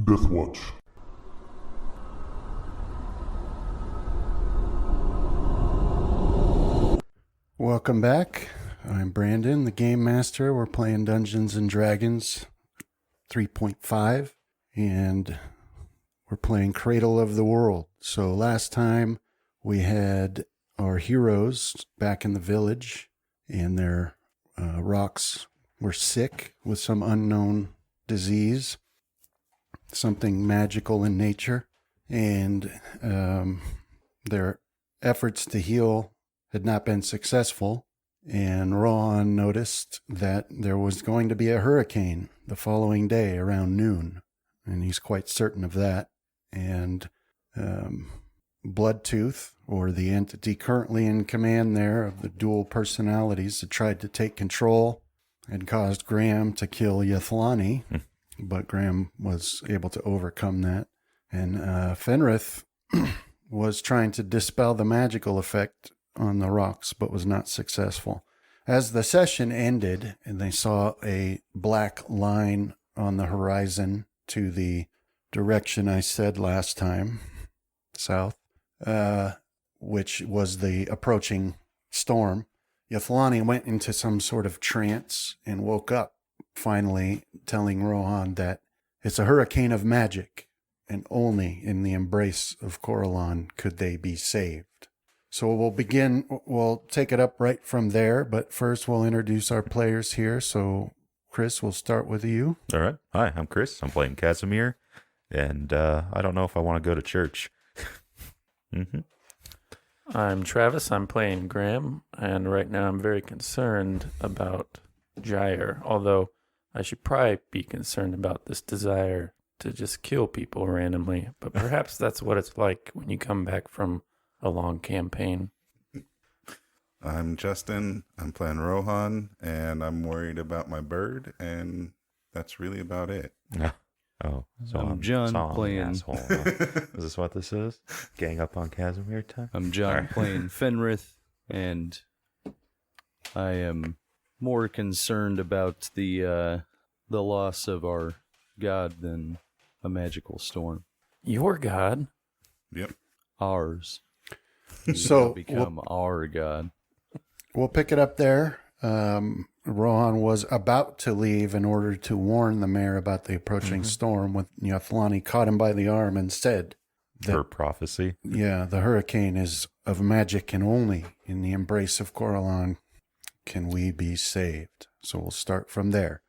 Death Watch. Welcome back. I'm Brandon, the Game Master. We're playing Dungeons and Dragons 3.5, and we're playing Cradle of the World. So last time we had our heroes back in the village, and their rocks were sick with some unknown disease, something magical in nature, and their efforts to heal had not been successful, and Rohan noticed that there was going to be a hurricane the following day around noon, and he's quite certain of that. And Bloodtooth, or the entity currently in command there of the dual personalities, had tried to take control and caused Graham to kill Yathlani, but Graham was able to overcome that. And Fenrith was trying to dispel the magical effect on the rocks, but was not successful. As the session ended, and they saw a black line on the horizon to the direction I said last time, south, which was the approaching storm, Yathlani went into some sort of trance and woke up, finally telling Rohan that it's a hurricane of magic, and only in the embrace of Corellon could they be saved. So we'll take it up right from there, but first we'll introduce our players here. So Chris, we'll start with you. All right. Hi, I'm Chris. I'm playing Casimir, and I don't know if I want to go to church. I'm Travis. I'm playing Graham, and right now I'm very concerned about Jair, although I should probably be concerned about this desire to just kill people randomly, but perhaps that's what it's like when you come back from a long campaign. I'm Justin. I'm playing Rohan, and I'm worried about my bird, and that's really about it. Oh, so I'm John playing. Asshole, huh? Is this what this is? Gang up on Casimir time? I'm John Right. playing Fenrith, and I am more concerned about the loss of our god than a magical storm. Your god? Yep. Ours. So Become our god. we'll pick it up there. Rohan was about to leave in order to warn the mayor about the approaching storm when Yathlani caught him by the arm and said that, Her prophecy? yeah, the hurricane is of magic, and only in the embrace of Corellon can we be saved. So we'll start from there.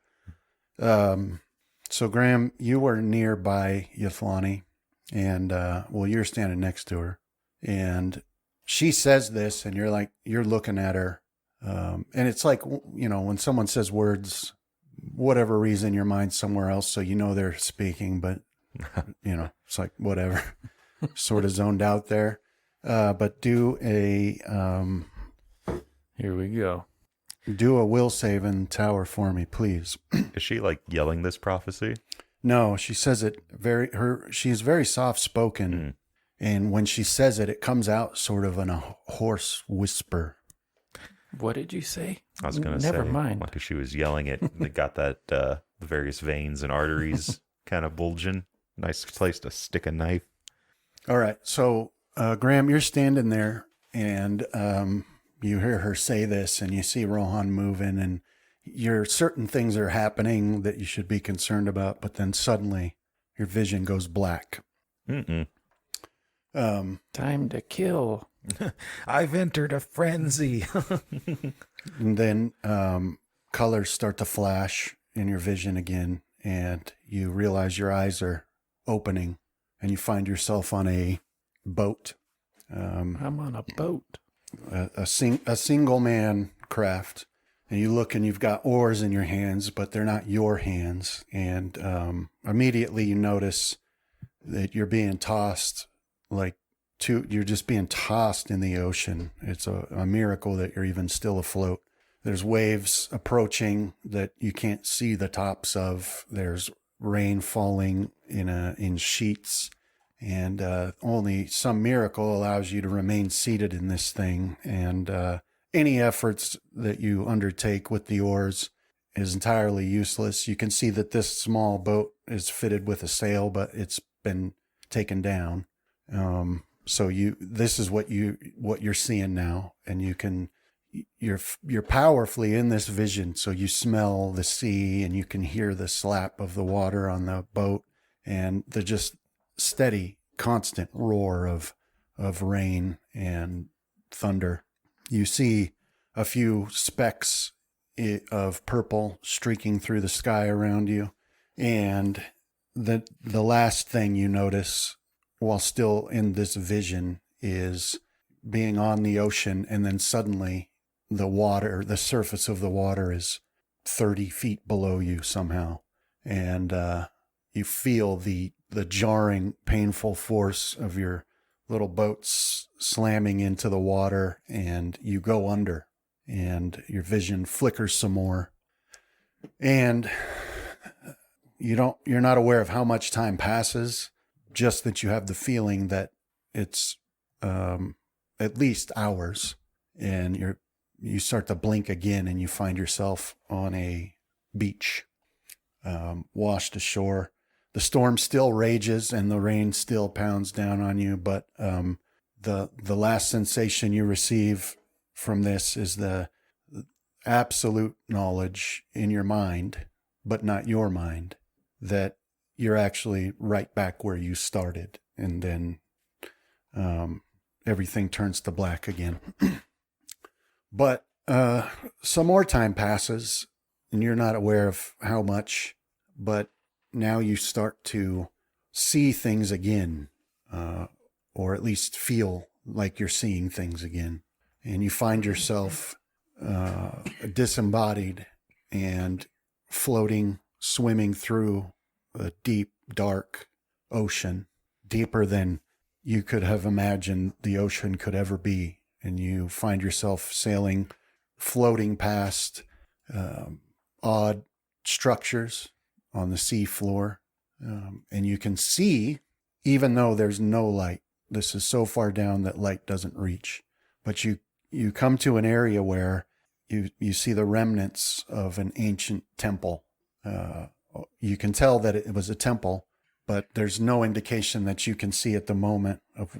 So Graham, you were nearby Yathlani, and you're standing next to her, and she says this, and you're looking at her. And it's like, when someone says words, whatever reason, your mind's somewhere else, so they're speaking, but, it's like, whatever, sort of zoned out there. But do a Here we go. will save in tower for me, please. Is she like yelling this prophecy? No, she says it she's very soft-spoken, and when she says it, it comes out sort of in a hoarse whisper. What did you say? I was going to say. Never mind. Like if she was yelling it, it got that the various veins and arteries kind of bulging. Nice place to stick a knife. All right, so Graham, you're standing there, and you hear her say this, and you see Rohan moving, and certain things are happening that you should be concerned about, but then suddenly your vision goes black. Time to kill. I've entered a frenzy. And then colors start to flash in your vision again, and you realize your eyes are opening, and you find yourself on a boat. I'm on a boat. A single man craft, and you look and you've got oars in your hands, but they're not your hands. And immediately you notice that you're being tossed you're just being tossed in the ocean. It's a miracle that you're even still afloat. There's waves approaching that you can't see the tops of. There's rain falling in sheets, and only some miracle allows you to remain seated in this thing. And any efforts that you undertake with the oars is entirely useless. You can see that this small boat is fitted with a sail, but it's been taken down. So this is what you're seeing now, and you're powerfully in this vision. So you smell the sea, and you can hear the slap of the water on the boat, and the just steady, constant roar of rain and thunder. You see a few specks of purple streaking through the sky around you, and the last thing you notice while still in this vision is being on the ocean, and then suddenly the surface of the water is 30 feet below you somehow, and you feel the jarring, painful force of your little boat slamming into the water, and you go under, and your vision flickers some more, and you're not aware of how much time passes, just that you have the feeling that it's at least hours, and you start to blink again, and you find yourself on a beach, washed ashore. The storm still rages and the rain still pounds down on you, but the last sensation you receive from this is the absolute knowledge in your mind, but not your mind, that you're actually right back where you started, and then everything turns to black again. But some more time passes, and you're not aware of how much, but now you start to see things again, or at least feel like you're seeing things again. And you find yourself disembodied and floating, swimming through a deep, dark ocean, deeper than you could have imagined the ocean could ever be. And you find yourself floating past odd structures on the sea floor. And you can see, even though there's no light, this is so far down that light doesn't reach. But you come to an area where you see the remnants of an ancient temple. You can tell that it was a temple, but there's no indication that you can see at the moment of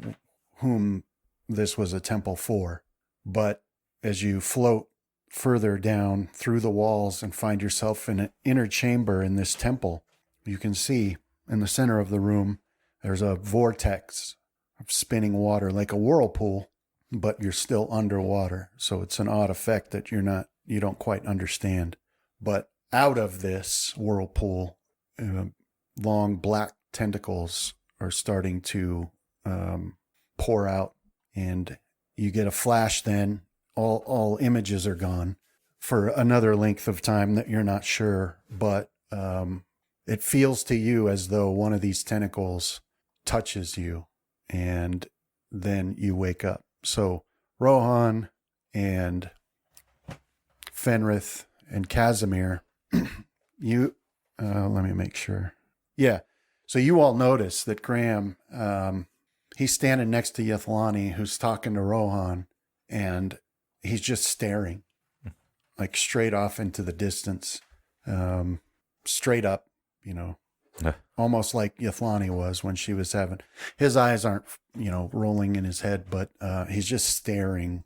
whom this was a temple for. But as you float further down through the walls and find yourself in an inner chamber in this temple, you can see in the center of the room, there's a vortex of spinning water like a whirlpool, but you're still underwater. So it's an odd effect that you don't quite understand. But out of this whirlpool, long black tentacles are starting to pour out, and you get a flash. Then all images are gone for another length of time that you're not sure, but it feels to you as though one of these tentacles touches you, and then you wake up. So Rohan and Fenrith and Casimir, let me make sure. Yeah. So you all notice that Graham, he's standing next to Yathlani, who's talking to Rohan, and he's just staring like straight off into the distance, straight up, almost like Yathlani was when she was having, his eyes aren't, rolling in his head, but he's just staring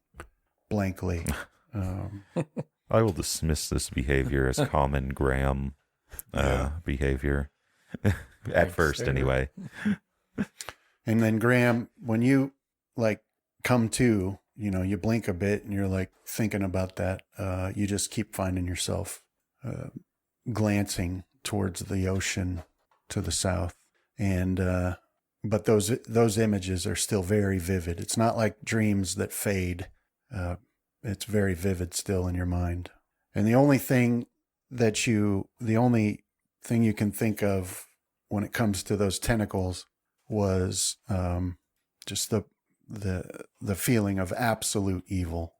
blankly. I will dismiss this behavior as common Graham behavior. At first, anyway. And then Graham, when you come to, you blink a bit and you're thinking about that. You just keep finding yourself glancing towards the ocean to the south. And, but those images are still very vivid. It's not like dreams that fade. It's very vivid still in your mind. And the only thing you can think of when it comes to those tentacles was just the feeling of absolute evil.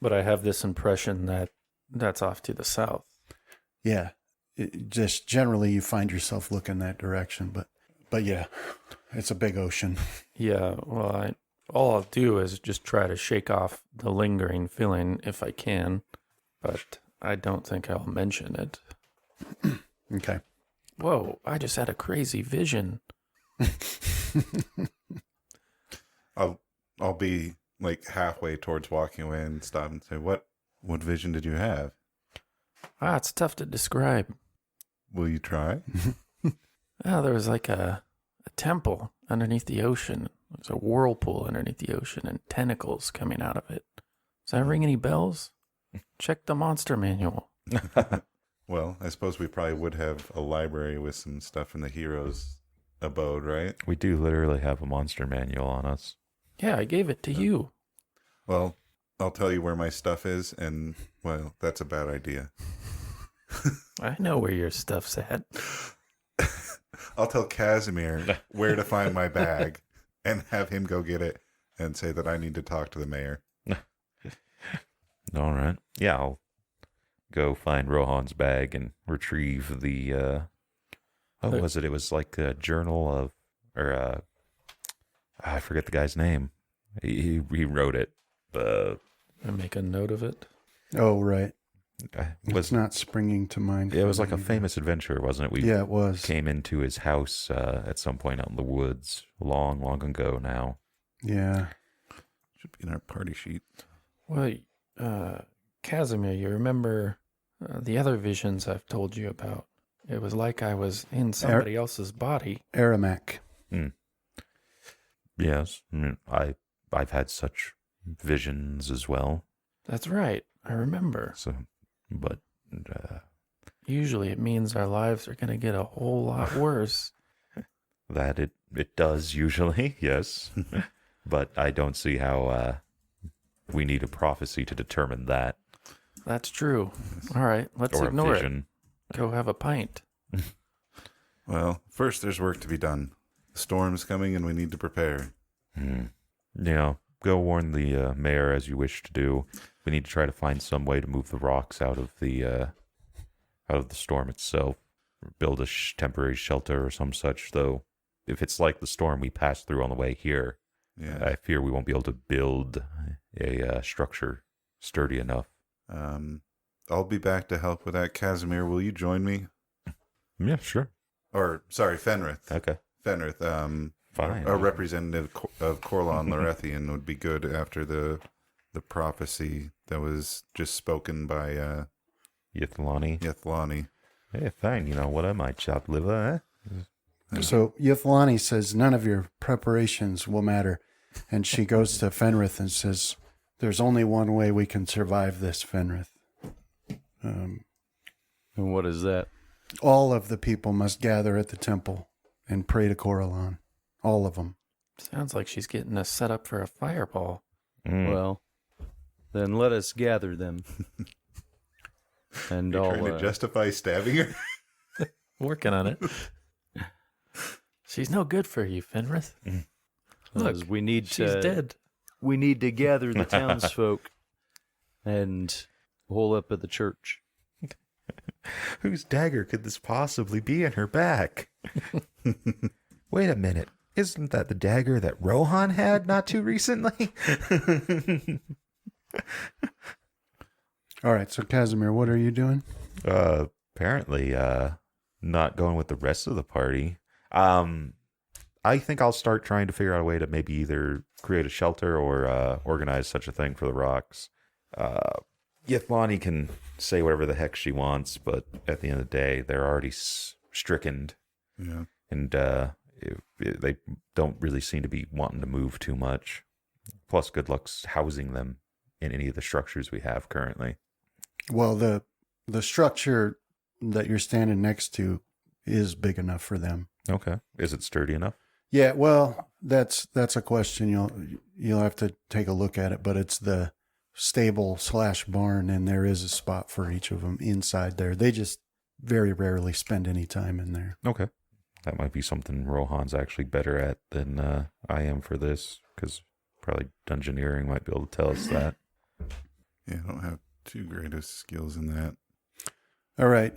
But I have this impression that that's off to the south. Yeah. Just generally you find yourself looking that direction, but yeah, it's a big ocean. Yeah, well, all I'll do is just try to shake off the lingering feeling if I can, but I don't think I'll mention it. Okay. Whoa, I just had a crazy vision. I'll be like halfway towards walking away and stop and say, What vision did you have? It's tough to describe. Will you try? There was like a temple underneath the ocean. There's a whirlpool underneath the ocean and tentacles coming out of it. Does that ring any bells? Check the monster manual. Well, I suppose we probably would have a library with some stuff in the hero's abode, right? We do literally have a monster manual on us. Yeah, I gave it to you. Well, I'll tell you where my stuff is, and, well, that's a bad idea. I know where your stuff's at. I'll tell Casimir where to find my bag and have him go get it and say that I need to talk to the mayor. All right. Yeah, I'll go find Rohan's bag and retrieve the, what was it? It was like a journal of, or, I forget the guy's name. He wrote it. I make a note of it. Oh, right. Was It's not springing to mind. It was like a either. famous adventure, wasn't it? Yeah, it was. Came into his house at some point out in the woods, long, long ago now. Yeah. Should be in our party sheet. Well, Casimir, you remember the other visions I've told you about? It was like I was in somebody else's body. Aramac. Yes, I mean, I've had such visions as well. That's right. I remember. So, but Usually it means our lives are going to get a whole lot worse. that it does usually, yes. But I don't see how we need a prophecy to determine that. That's true. All right, let's Or a ignore it. vision. Go have a pint. Well, first there's work to be done. The storm's coming and we need to prepare. Yeah, go warn the mayor as you wish to do. We need to try to find some way to move the rocks out of the storm itself. Build a temporary shelter or some such, though. If it's like the storm we passed through on the way here, Yeah. I fear we won't be able to build a structure sturdy enough. I'll be back to help with that. Casimir, will you join me? Yeah, sure. Or, sorry, Fenrith. Okay. Fenrith, Fine. a representative of Corlon Lorethian would be good after the prophecy that was just spoken by Yithlani. Yethlani. Hey, fine. You know, what am I, chopped liver, eh? So Yithlani says none of your preparations will matter. And she goes to Fenrith and says, there's only one way we can survive this, Fenrith. And what is that? All of the people must gather at the temple and pray to Coralon. All of them. Sounds like she's getting us set up for a fireball. Well, then let us gather them. And You're I'll trying to justify stabbing her? Working on it. She's no good for you, Fenrith. because we need She's to. dead. We need to gather the townsfolk and hole up at the church. Whose dagger could this possibly be in her back? Wait a minute. Isn't that the dagger that Rohan had not too recently? All right, so Casimir, what are you doing? Apparently, not going with the rest of the party. I think I'll start trying to figure out a way to maybe either create a shelter or organize such a thing for the rocks. Yithlani can say whatever the heck she wants, but at the end of the day, they're already strickened. Yeah. And they don't really seem to be wanting to move too much. Plus, good luck's housing them in any of the structures we have currently. Well, the structure that you're standing next to is big enough for them. Okay. Is it sturdy enough? Yeah, well, that's a question you'll have to take a look at it, but it's the stable/barn, and there is a spot for each of them inside there. They just very rarely spend any time in there. Okay. That might be something Rohan's actually better at than I am for this, because probably dungeoneering might be able to tell us that. Yeah, I don't have too great of skills in that. All right.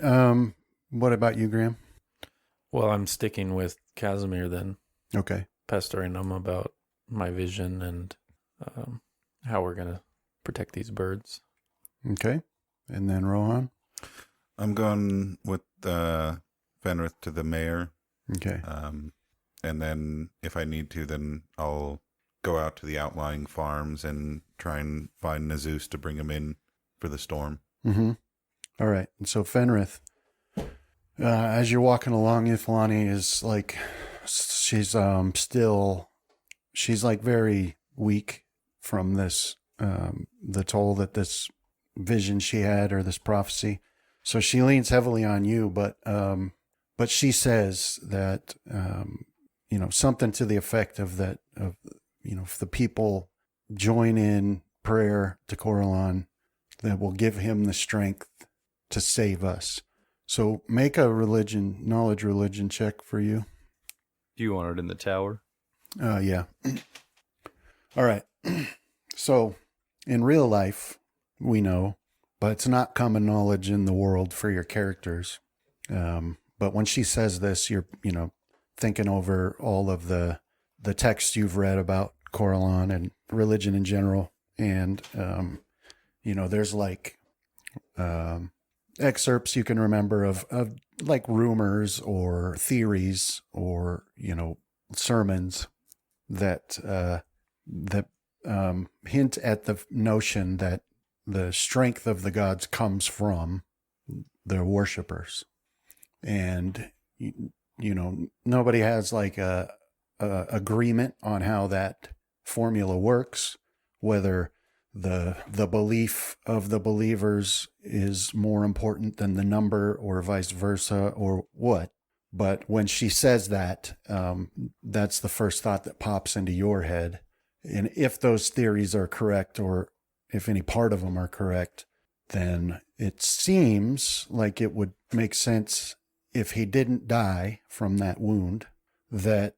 What about you, Graham? Well, I'm sticking with Casimir then, Okay. pestering him about my vision and how we're going to protect these birds. Okay. And then Rohan? I'm going with Fenrith to the mayor. Okay. And then if I need to, then I'll go out to the outlying farms and try and find Nazus to bring him in for the storm. Mm-hmm. All right. And so Fenrith, as you're walking along, Ythlani is like, she's she's like very weak from this, the toll that this vision she had, or this prophecy. So she leans heavily on you, but she says that, something to the effect of that, if the people join in prayer to Coralon, that will give him the strength to save us. So make a knowledge religion check for you. Do you want it in the tower? Yeah. All right. So in real life, we know, but it's not common knowledge in the world for your characters. But when she says this, you're, thinking over all of the texts you've read about Coralon and religion in general. And, there's like excerpts you can remember of like rumors or theories or, sermons that hint at the notion that the strength of the gods comes from their worshipers. And, nobody has like a agreement on how that formula works, whether the belief of the believers is more important than the number or vice versa or what. But when she says that, that's the first thought that pops into your head. And if those theories are correct, or if any part of them are correct, then it seems like it would make sense, if he didn't die from that wound, that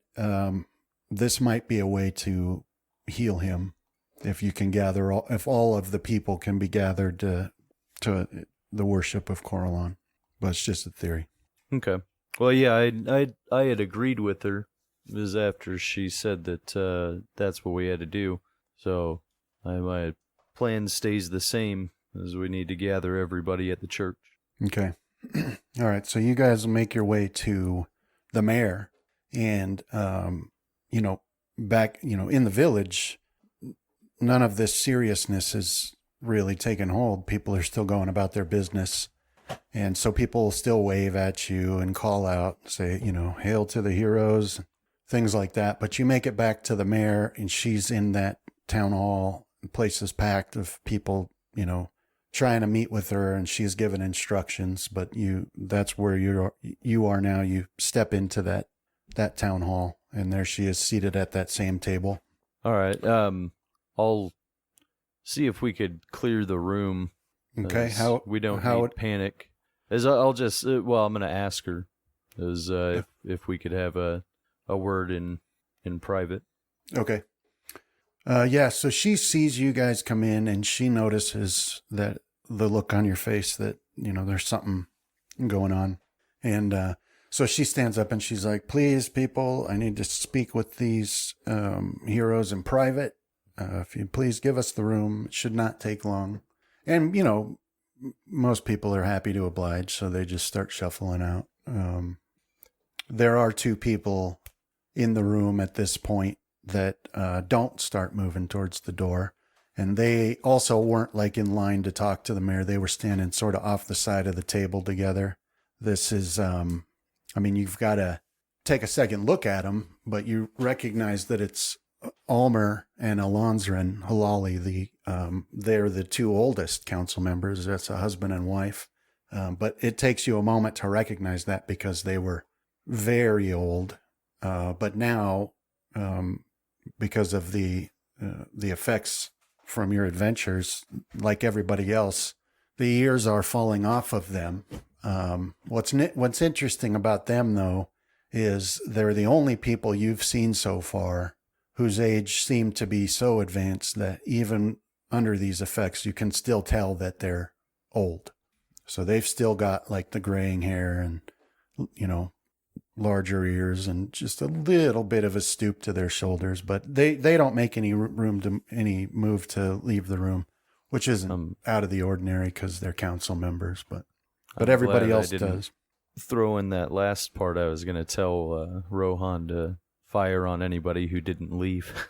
this might be a way to heal him. If you can if all of the people can be gathered to the worship of Coralon. But it's just a theory. Okay. Well, yeah, I had agreed with her. It was after she said that that's what we had to do. So my plan stays the same, as we need to gather everybody at the church. Okay. All right. So you guys make your way to the mayor, and, back, in the village, none of this seriousness is really taken hold. People are still going about their business. And so people still wave at you and call out, say, hail to the heroes, things like that. But you make it back to the mayor, and she's in that town hall. The place is packed of people, trying to meet with her, and she's given instructions. But that's where you are now. You step into that town hall, and there she is, seated at that same table. All right. I'll see if we could clear the room. Okay. We don't need panic. I'll just I'm going to ask her if we could have a word in private. Okay. Yeah. So she sees you guys come in, and she notices that the look on your face that, there's something going on. And, so she stands up and she's like, please, people, I need to speak with these, heroes in private. If you please give us the room, it should not take long. And, most people are happy to oblige, so they just start shuffling out. There are two people in the room at this point that don't start moving towards the door. And they also weren't like in line to talk to the mayor. They were standing sort of off the side of the table together. This is, you've got to take a second look at them, but you recognize that it's Almer and Alonzran Halali. They're the two oldest council members. That's a husband and wife. But it takes you a moment to recognize that, because they were very old. But now, because of the effects from your adventures, like everybody else, the years are falling off of them. What's interesting about them, though, is they're the only people you've seen so far whose age seem to be so advanced that even under these effects, you can still tell that they're old. So they've still got like the graying hair and, larger ears and just a little bit of a stoop to their shoulders, but they don't make any move to leave the room, which isn't out of the ordinary because they're council members, but everybody else does. throw in that last part. I was going to tell Rohan to fire on anybody who didn't leave.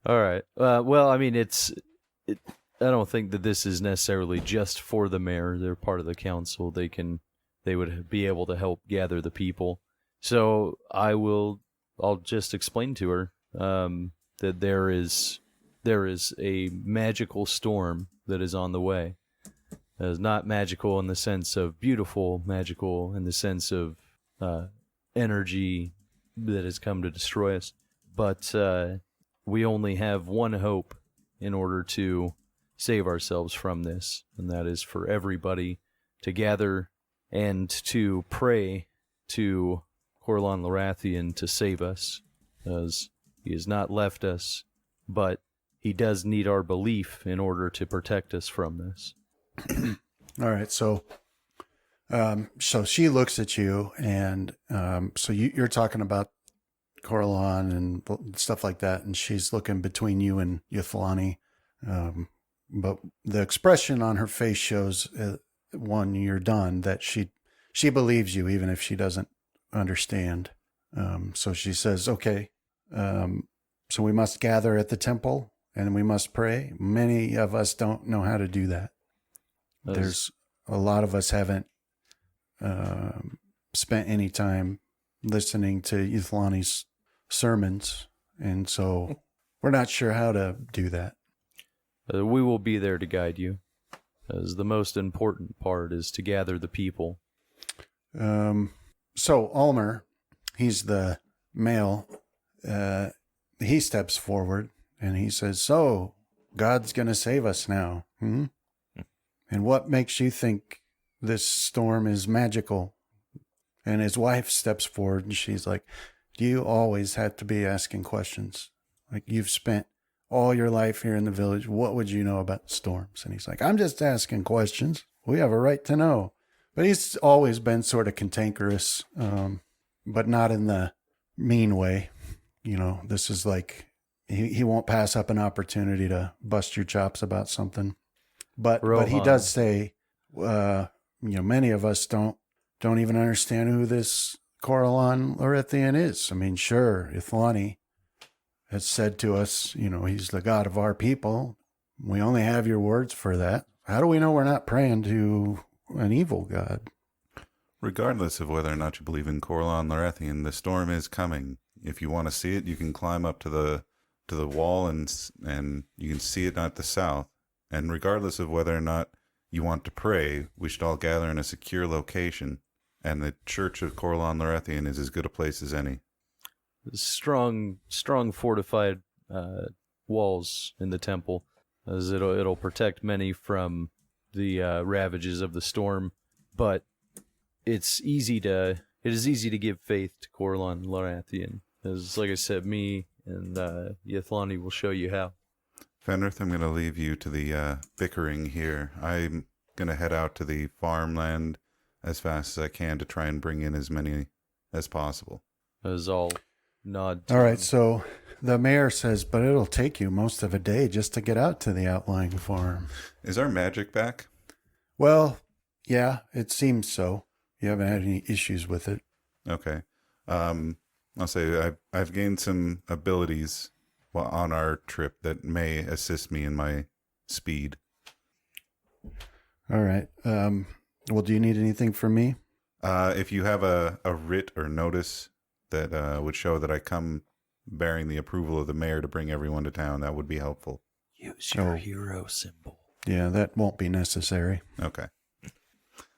All right. Well, I mean, I don't think that this is necessarily just for the mayor. They're part of the council. They would be able to help gather the people. So I'll just explain to her that there is a magical storm that is on the way. It is not magical in the sense of beautiful, magical in the sense of energy that has come to destroy us. But we only have one hope in order to save ourselves from this, and that is for everybody to gather and to pray to Corlan Lorathian to save us, as he has not left us, but he does need our belief in order to protect us from this. All right, so she looks at you, and so you're talking about Corlan and stuff like that, and she's looking between you and Yathlani. But the expression on her face shows, when you're done, that she believes you, even if she doesn't understand. So she says, okay, so we must gather at the temple and we must pray. Many of us don't know how to do that. There's a lot of us haven't spent any time listening to Yathlani's sermons, and so we're not sure how to do that. We will be there to guide you, as the most important part is to gather the people. So Ulmer, he's the male, he steps forward and he says, so God's going to save us now. Hmm? And what makes you think this storm is magical? And his wife steps forward and she's like, you always have to be asking questions. Like, you've spent all your life here in the village. What would you know about storms? And he's like, I'm just asking questions. We have a right to know. But he's always been sort of cantankerous, but not in the mean way. You know, this is like, he won't pass up an opportunity to bust your chops about something. But he does say, many of us don't even understand who this Corlan Lorathian is. I mean, sure, Yathlani has said to us, he's the God of our people. We only have your words for that. How do we know we're not praying to an evil god? Regardless of whether or not you believe in Corlan Lorathian, the storm is coming. If you want to see it, you can climb up to the wall and you can see it at the south. And regardless of whether or not you want to pray, we should all gather in a secure location. And the Church of Corlan Lorathian is as good a place as any. Strong fortified walls in the temple, as it'll protect many from the ravages of the storm. But it is easy to give faith to Corlan Lorathian. As like I said, me and Yathlani will show you how. Fenrith, I'm going to leave you to the bickering here. I'm going to head out to the farmland as fast as I can to try and bring in as many as possible. As all nod. All right, so the mayor says, but it'll take you most of a day just to get out to the outlying farm. Is our magic back? Well, yeah, it seems so. You haven't had any issues with it. Okay. I'll say I've gained some abilities on our trip that may assist me in my speed. All right. Well, do you need anything from me? If you have a writ or notice that would show that I come bearing the approval of the mayor to bring everyone to town, that would be helpful. Use your hero symbol. Yeah, that won't be necessary. Okay.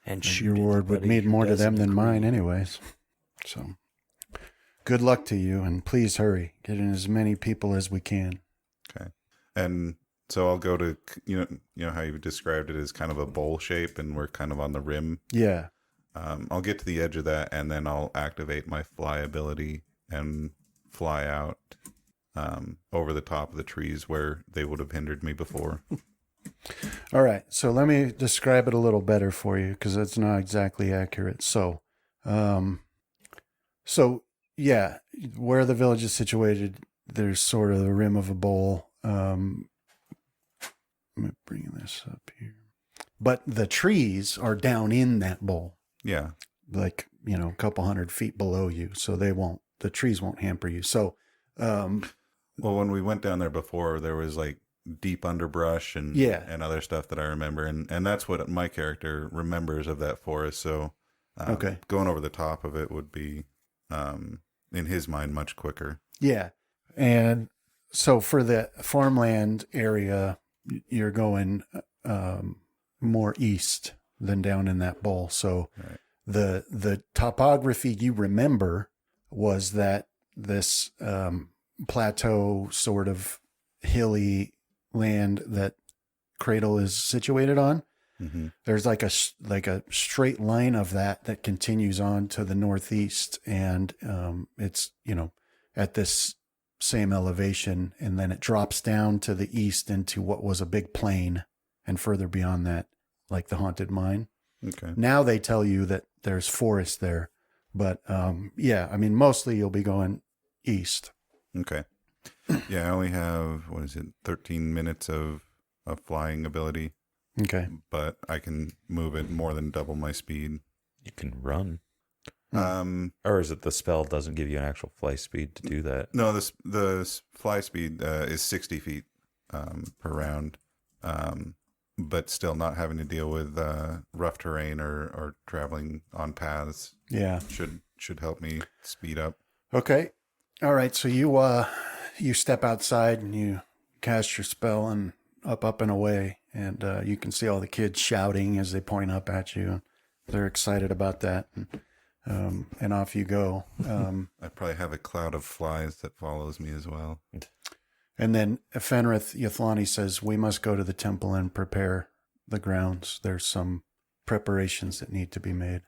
And your word would mean more to them than mine anyways. So, good luck to you, and please hurry. Get in as many people as we can. Okay. And so I'll go to, you know how you've described it as kind of a bowl shape, and we're kind of on the rim. Yeah. I'll get to the edge of that, and then I'll activate my fly ability and fly out over the top of the trees where they would have hindered me before. All right. So let me describe it a little better for you, because it's not exactly accurate. So, yeah, where the village is situated, there's sort of the rim of a bowl. Let me bring this up here. but the trees are down in that bowl, Yeah. like, a couple 100 feet below you. So the trees won't hamper you. So, Well, when we went down there before, there was like deep underbrush and Yeah. and other stuff that I remember, and that's what my character remembers of that forest. So, Okay. going over the top of it would be, in his mind, much quicker. yeah. And so for the farmland area, you're going more east than down in that bowl. So Right. the topography you remember was that this plateau sort of hilly land that Cradle is situated on. Mm-hmm. There's like a straight line of that continues on to the northeast, and it's at this same elevation, and then it drops down to the east into what was a big plain, and further beyond that, like the haunted mine. Okay. Now they tell you that there's forest there, but mostly you'll be going east. Okay. Yeah, I only have 13 minutes of flying ability, Okay. but I can move it more than double my speed. You can run. Um, Or is it the spell doesn't give you an actual flight speed to do that? no, the fly speed is 60 feet per round, but still not having to deal with rough terrain or traveling on paths Yeah. should help me speed up. Okay. All right. So you step outside and you cast your spell and up and away, and you can see all the kids shouting as they point up at you. They're excited about that, and off you go. I probably have a cloud of flies that follows me as well. And then Fenrith Yathlani says, we must go to the temple and prepare the grounds. There's some preparations that need to be made.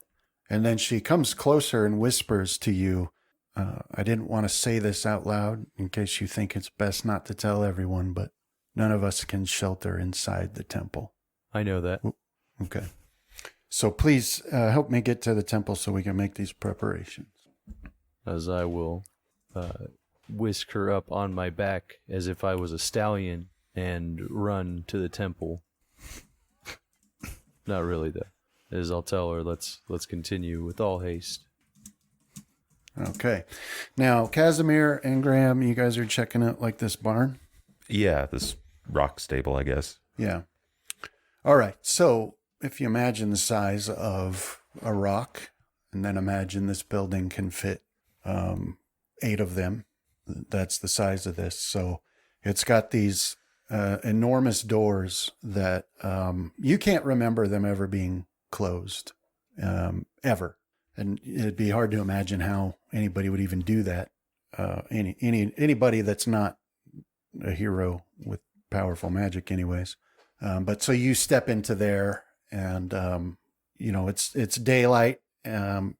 And then she comes closer and whispers to you, I didn't want to say this out loud in case you think it's best not to tell everyone, but none of us can shelter inside the temple. I know that. Okay. So please help me get to the temple so we can make these preparations. As I will whisk her up on my back as if I was a stallion and run to the temple. Not really, though. As I'll tell her, let's continue with all haste. Okay. Now, Casimir and Graham, you guys are checking out like this barn? Yeah, this rock stable, I guess. Yeah. All right. So if you imagine the size of a rock, and then imagine this building can fit 8 of them. That's the size of this. So it's got these enormous doors that you can't remember them ever being closed, ever. And it'd be hard to imagine how anybody would even do that. Anybody that's not a hero with powerful magic, anyways. But so you step into there, and it's daylight.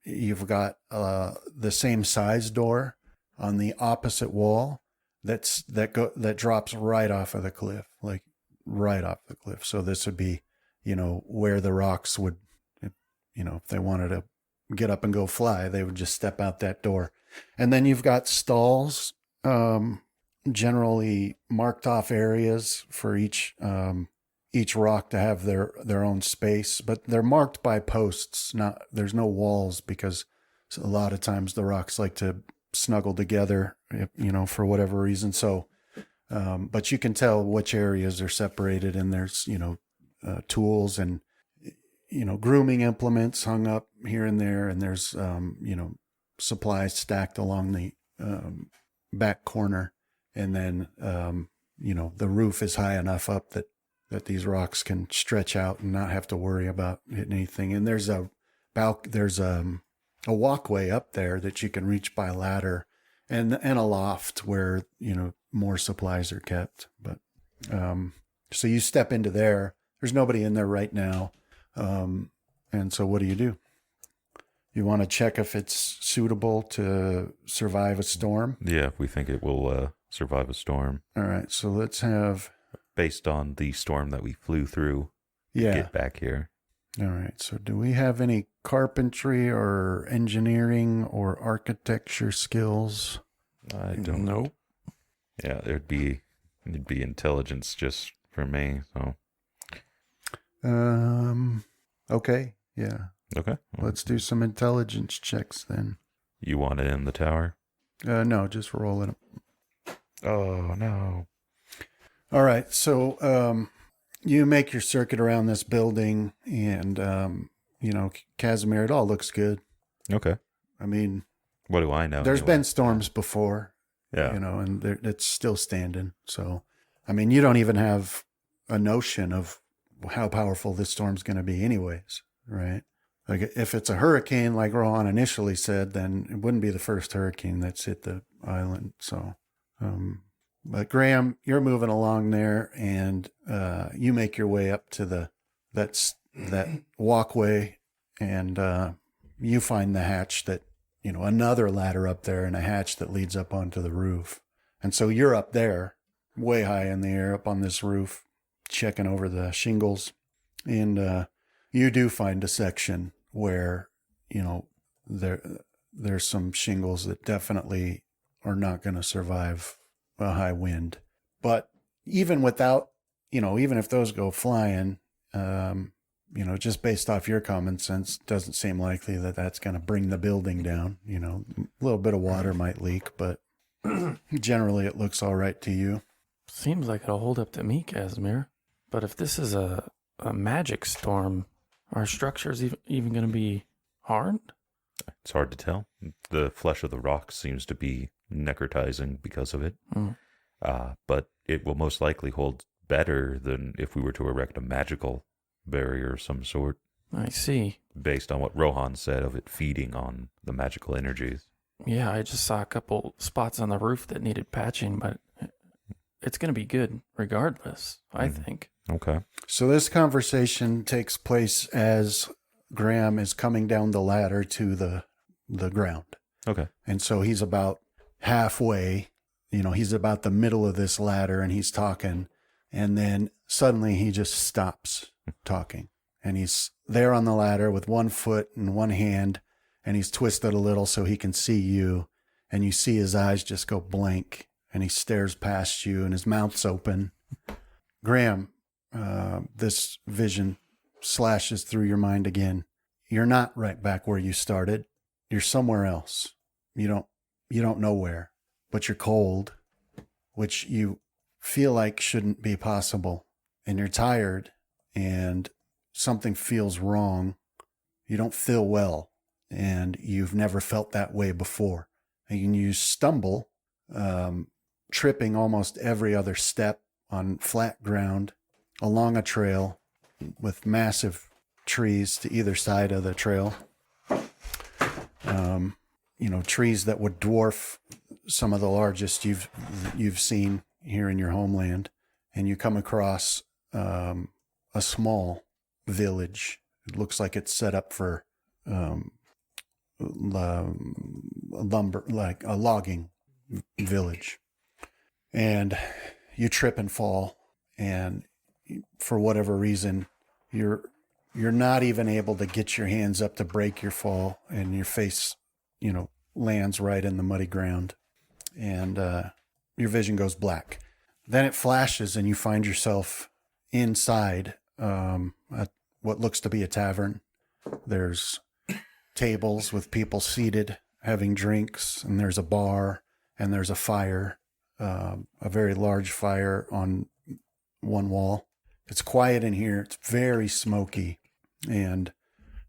You've got the same size door on the opposite wall that drops right off of the cliff, like right off the cliff. So this would be, where the rocks would, if they wanted to get up and go fly, they would just step out that door. And then you've got stalls, generally marked off areas for each rock to have their own space, but they're marked by posts. There's no walls, because a lot of times the rocks like to snuggle together, for whatever reason. So, but you can tell which areas are separated, and there's, tools and, grooming implements hung up here and there. And there's, supplies stacked along the back corner. And then, the roof is high enough up that these rocks can stretch out and not have to worry about hitting anything. And there's a walkway up there that you can reach by ladder, and a loft where, more supplies are kept. But, so you step into there, there's nobody in there right now. And so what do? You want to check if it's suitable to survive a storm? Yeah, we think it will survive a storm. All right. So let's have, Based on the storm that we flew through to yeah. get back here. All right. So do we have any carpentry or engineering or architecture skills? I don't know. Nope. Yeah, it'd be intelligence just for me. So Okay. Yeah. Okay. Let's do some intelligence checks then. You want it in the tower? No, just roll it. Oh, no. All right. So, you make your circuit around this building and, Casimir, it all looks good. Okay. I mean, What do I know? there's anyway? been storms before, Yeah. and it's still standing. So, I mean, you don't even have a notion of how powerful this storm's going to be anyways, right? Like if it's a hurricane, like Rohan initially said, then it wouldn't be the first hurricane that's hit the island. So, but Graham, you're moving along there, and you make your way up to that walkway, and you find the hatch that, another ladder up there and a hatch that leads up onto the roof. And so you're up there, way high in the air, up on this roof, checking over the shingles, and you do find a section where, there's some shingles that definitely are not going to survive a high wind. But even without, even if those go flying, just based off your common sense, doesn't seem likely that that's going to bring the building down. A little bit of water might leak, but generally it looks all right to you. Seems like it'll hold up to me, Casimir. But if this is a magic storm, are structures even going to be harmed? It's hard to tell. The flesh of the rock seems to be necrotizing because of it. Mm. But it will most likely hold better than if we were to erect a magical barrier of some sort, I see. based on what Rohan said of it feeding on the magical energies. Yeah, I just saw a couple spots on the roof that needed patching, but it's going to be good regardless, I think. Okay. So this conversation takes place as Graham is coming down the ladder to the ground. Okay. And so he's about halfway, he's about the middle of this ladder and he's talking. And then suddenly he just stops talking. And he's there on the ladder with one foot and one hand. And he's twisted a little so he can see you. And you see his eyes just go blank. And he stares past you and his mouth's open. Graham, this vision slashes through your mind again. You're not right back where you started. You're somewhere else. You don't know where, but you're cold, which you feel like shouldn't be possible. And you're tired and something feels wrong. You don't feel well and you've never felt that way before. And you stumble, tripping almost every other step on flat ground along a trail with massive trees to either side of the trail. Trees that would dwarf some of the largest you've seen here in your homeland. And you come across a small village. It looks like it's set up for lumber, like a logging village. And you trip and fall, and for whatever reason, you're not even able to get your hands up to break your fall, and your face, lands right in the muddy ground, and your vision goes black. Then it flashes, and you find yourself inside what looks to be a tavern. There's tables with people seated having drinks, and there's a bar, and there's a fire, a very large fire on one wall. It's quiet in here. It's very smoky, and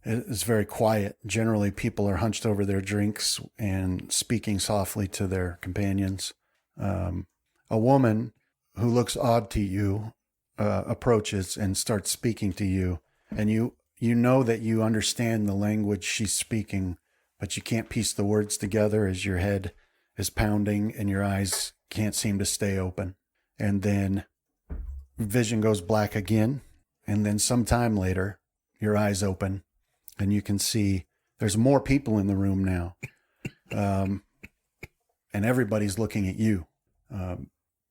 it's very quiet. Generally, people are hunched over their drinks and speaking softly to their companions. A woman who looks odd to you approaches and starts speaking to you, and you know that you understand the language she's speaking, but you can't piece the words together as your head is pounding and your eyes can't seem to stay open. And then vision goes black again, and then some time later, your eyes open, and you can see there's more people in the room now, and everybody's looking at you.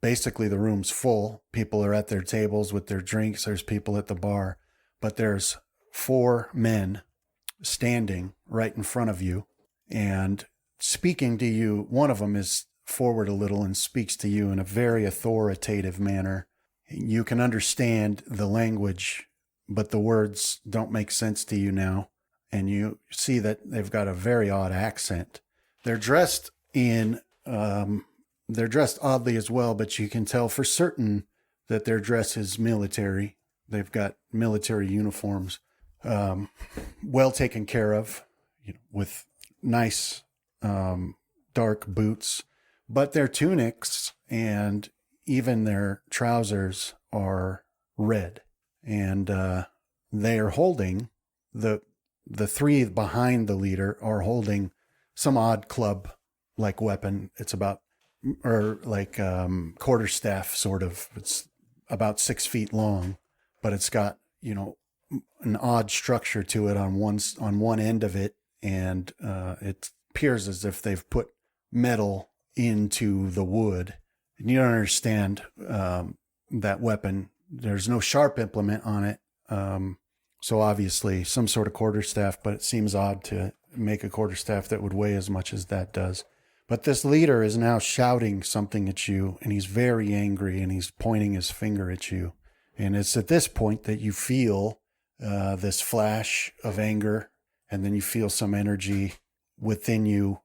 Basically, the room's full. People are at their tables with their drinks. There's people at the bar, but there's 4 men standing right in front of you and speaking to you. One of them is forward a little and speaks to you in a very authoritative manner. You can understand the language, but the words don't make sense to you now. And you see that they've got a very odd accent. They're dressed oddly as well, but you can tell for certain that their dress is military. They've got military uniforms, well taken care of, with nice dark boots, but their tunics and even their trousers are red. And they are holding, the three behind the leader are holding some odd club-like weapon. It's about, or like quarterstaff sort of. It's about 6 feet long, but it's got, an odd structure to it on one end of it, and it appears as if they've put metal into the wood. And you don't understand that weapon. There's no sharp implement on it. So obviously some sort of quarterstaff, but it seems odd to make a quarterstaff that would weigh as much as that does. But this leader is now shouting something at you, and he's very angry, and he's pointing his finger at you. And it's at this point that you feel this flash of anger, and then you feel some energy within you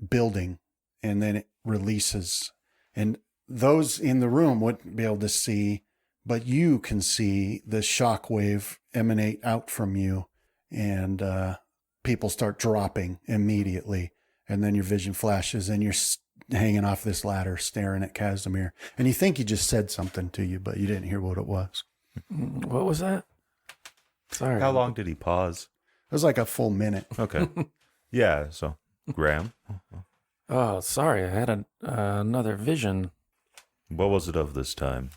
building, and then it releases. And those in the room wouldn't be able to see, but you can see the shock wave emanate out from you, and people start dropping immediately. And then your vision flashes, and you're hanging off this ladder staring at Casimir. And you think he just said something to you, but you didn't hear what it was. What was that? Sorry. How long did he pause? It was like a full minute. Okay. Yeah, so Graham, Oh, sorry. I had another vision. what was it of this time?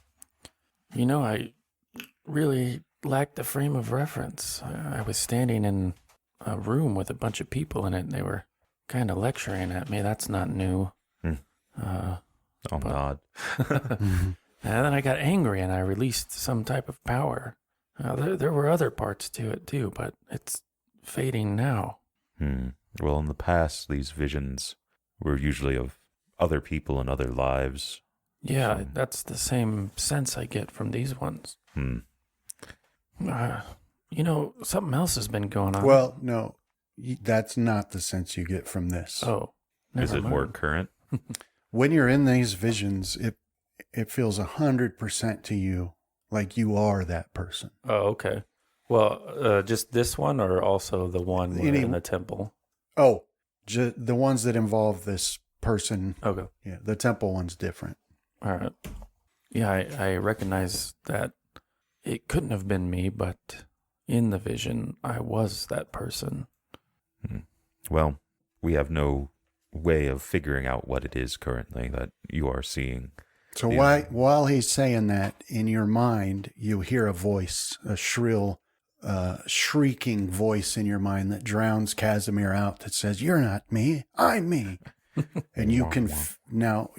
I really lacked the frame of reference. I was standing in a room with a bunch of people in it, and they were kind of lecturing at me. That's not new. I'll nod. Mhm. And then I got angry, and I released some type of power. There were other parts to it, too, but it's fading now. Well, in the past, these visions were usually of other people and other lives. Yeah, that's the same sense I get from these ones. Something else has been going on. Well, no, that's not the sense you get from this. Oh, Is never it more mind. current? When you're in these visions, it feels 100% to you like you are that person. Oh, okay. Well, just this one, or also the one in the temple? Oh, the ones that involve this person. Okay. Yeah, the temple one's different. All right. Yeah, I recognize that it couldn't have been me, but in the vision, I was that person. Well, we have no way of figuring out what it is currently that you are seeing. So Yeah. while he's saying that, in your mind, you hear a voice, a shrill, shrieking voice in your mind that drowns Casimir out, that says, "You're not me, I'm me." And you can now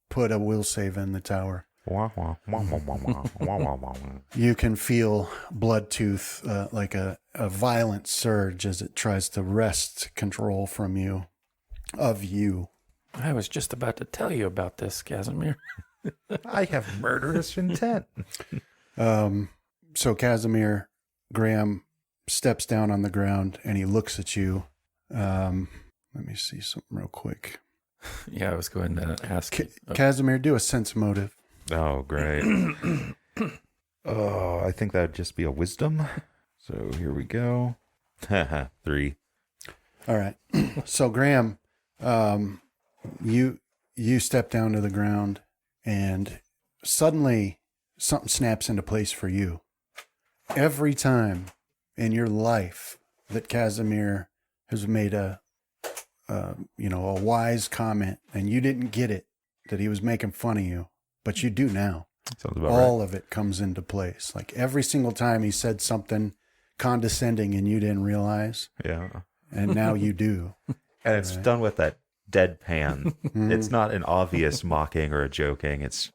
put a will save in the tower. You can feel Bloodtooth like a violent surge as it tries to wrest control from you, of you. I was just about to tell you about this, Casimir. I have murderous intent. So Casimir, Graham steps down on the ground and he looks at you. Let me see something real quick. Yeah, I was going to ask you. Casimir, do a sense motive. Oh, great. Oh, I think that would just be a wisdom. So here we go. 3. All right. So Graham, you step down to the ground, and suddenly something snaps into place for you. Every time in your life that Casimir has made a wise comment, and you didn't get it, that he was making fun of you, but you do now. Sounds about All of it comes into place. Like every single time he said something condescending and you didn't realize, right. Yeah. and now you do. And it's done with that deadpan. It's not an obvious mocking or a joking. It's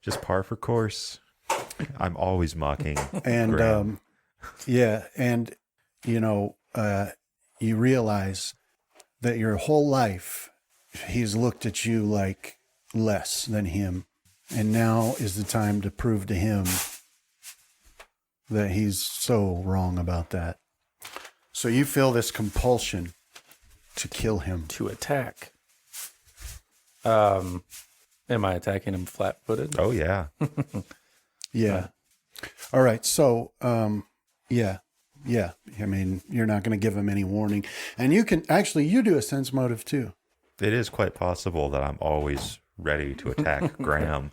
just par for course. I'm always mocking. And Graham. you realize that your whole life he's looked at you like less than him, and now is the time to prove to him that he's so wrong about that. So you feel this compulsion to kill him. To attack. Am I attacking him flat-footed? Oh, yeah. Yeah. All right. So, yeah. I mean, you're not going to give him any warning. And you do a sense motive too. It is quite possible that I'm always ready to attack Graham.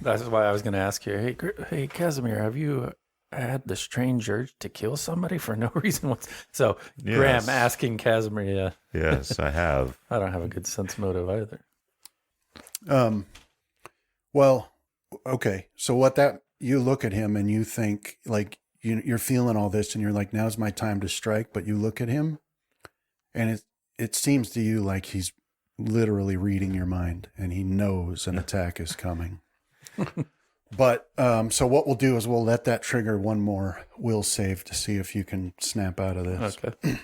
That's why I was going to ask you, hey, Casimir, have you had the strange urge to kill somebody for no reason? So, Yes. Graham asking Casimir, yeah. Yes, I have. I don't have a good sense motive either. Well, okay. So you look at him and you think like you're feeling all this and you're like, now's my time to strike. But you look at him and it seems to you like he's literally reading your mind and he knows an attack is coming. But so what we'll do is we'll let that trigger one more will save to see if you can snap out of this. Okay.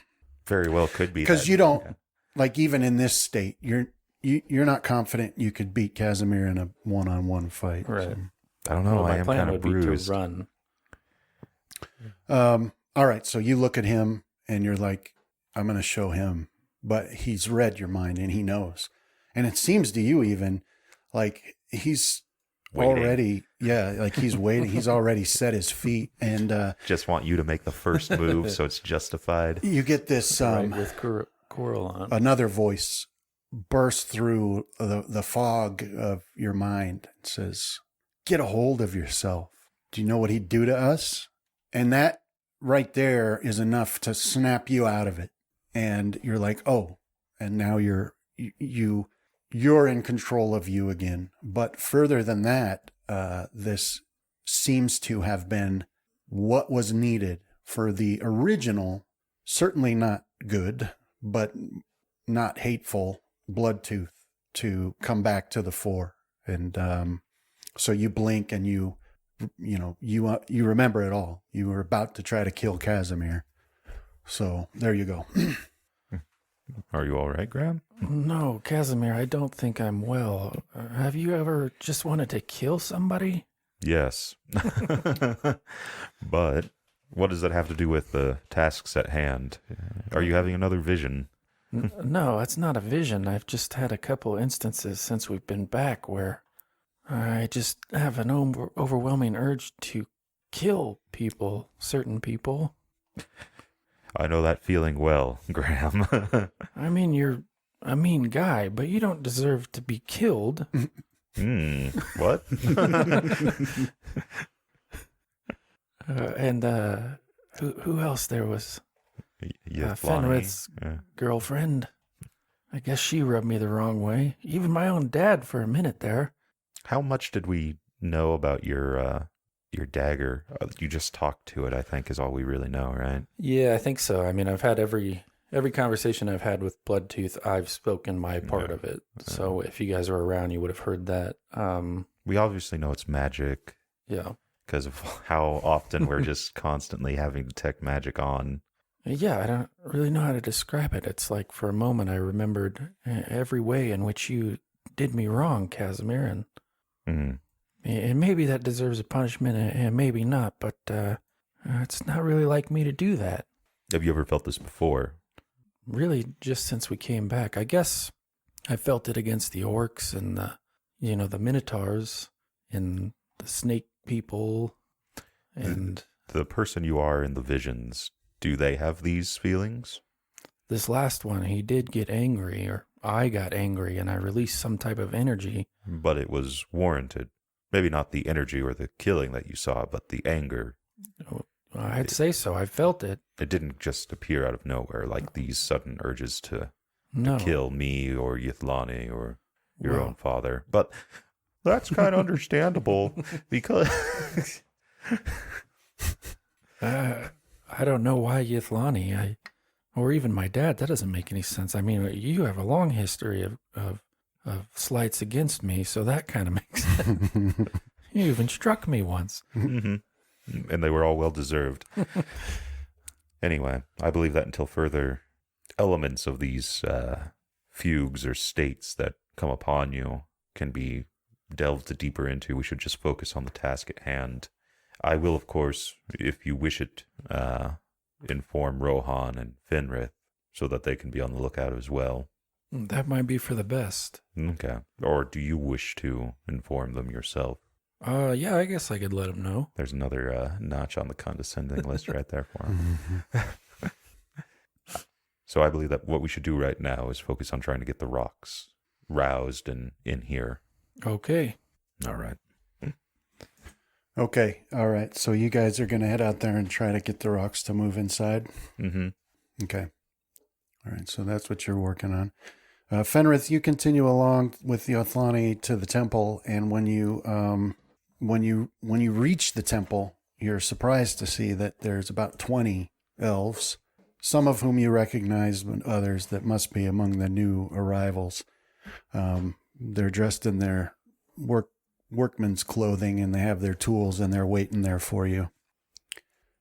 Very well could be. Because that. you don't, like, even in this state, you're not confident you could beat Casimir in a one-on-one fight. Right. So. I don't know. Well, I my am plan kind would of be bruised. to run. All right. So you look at him and you're like, I'm going to show him. But he's read your mind and he knows. And it seems to you even like he's Waiting. already, like he's waiting. He's already set his feet. And Just want you to make the first move so it's justified. you get this Right with Coral on. another voice burst through the fog of your mind and says, get a hold of yourself. Do you know what he'd do to us? And that right there is enough to snap you out of it. And you're like, oh, and now you're in control of you again. But further than that, this seems to have been what was needed for the original, certainly not good, but not hateful Bloodtooth to come back to the fore. And so you blink and you remember it all. You were about to try to kill Casimir. So there you go. Are you all right, Graham? No, Casimir, I don't think I'm well. Have you ever just wanted to kill somebody? Yes. But what does that have to do with the tasks at hand? Are you having another vision? No, it's not a vision. I've just had a couple instances since we've been back where I just have an overwhelming urge to kill people, certain people. I know that feeling well, Graham. I mean, you're a mean guy, but you don't deserve to be killed. What? Who else there was? Yes, Fenrit's girlfriend. I guess she rubbed me the wrong way. Even my own dad for a minute there. How much did we know about your dagger? You just talked to it, I think, is all we really know, right? Yeah, I think so. I mean, I've had every conversation I've had with Bloodtooth, I've spoken my part of it. So if you guys were around, you would have heard that. We obviously know it's magic. Yeah. Because of how often we're just constantly having to detect magic on. Yeah, I don't really know how to describe it. It's like for a moment I remembered every way in which you did me wrong, Casimir, and maybe that deserves a punishment and maybe not, but it's not really like me to do that. Have you ever felt this before? Really, just since we came back. I guess I felt it against the orcs and the minotaurs and the snake people and the person you are in the visions, do they have these feelings? this last one, he did get angry, or I got angry, and I released some type of energy. But it was warranted. Maybe not the energy or the killing that you saw, but the anger. I'd say so. I felt it. It didn't just appear out of nowhere, like these sudden urges to No. kill me or Yithlani or your own father. But that's kind of understandable because I don't know why Yithlani, or even my dad. That doesn't make any sense. I mean, you have a long history of slights against me, so that kind of makes sense. You even struck me once. and they were all well deserved. Anyway, I believe that until further elements of these fugues or states that come upon you can be delved deeper into, we should just focus on the task at hand. I will, of course, if you wish it, inform Rohan and Finrith so that they can be on the lookout as well. That might be for the best. Okay. Or do you wish to inform them yourself? Yeah, I guess I could let him know. There's another notch on the condescending list right there for him. So I believe that what we should do right now is focus on trying to get the rocks roused and in here. Okay. All right. Okay. All right. So you guys are going to head out there and try to get the rocks to move inside. Mm-hmm. Okay. All right. So that's what you're working on. Fenrith, you continue along with the Othlani to the temple, and when you reach the temple, you're surprised to see that there's about 20 elves, some of whom you recognize, but others that must be among the new arrivals. They're dressed in their workman's clothing, and they have their tools, and they're waiting there for you.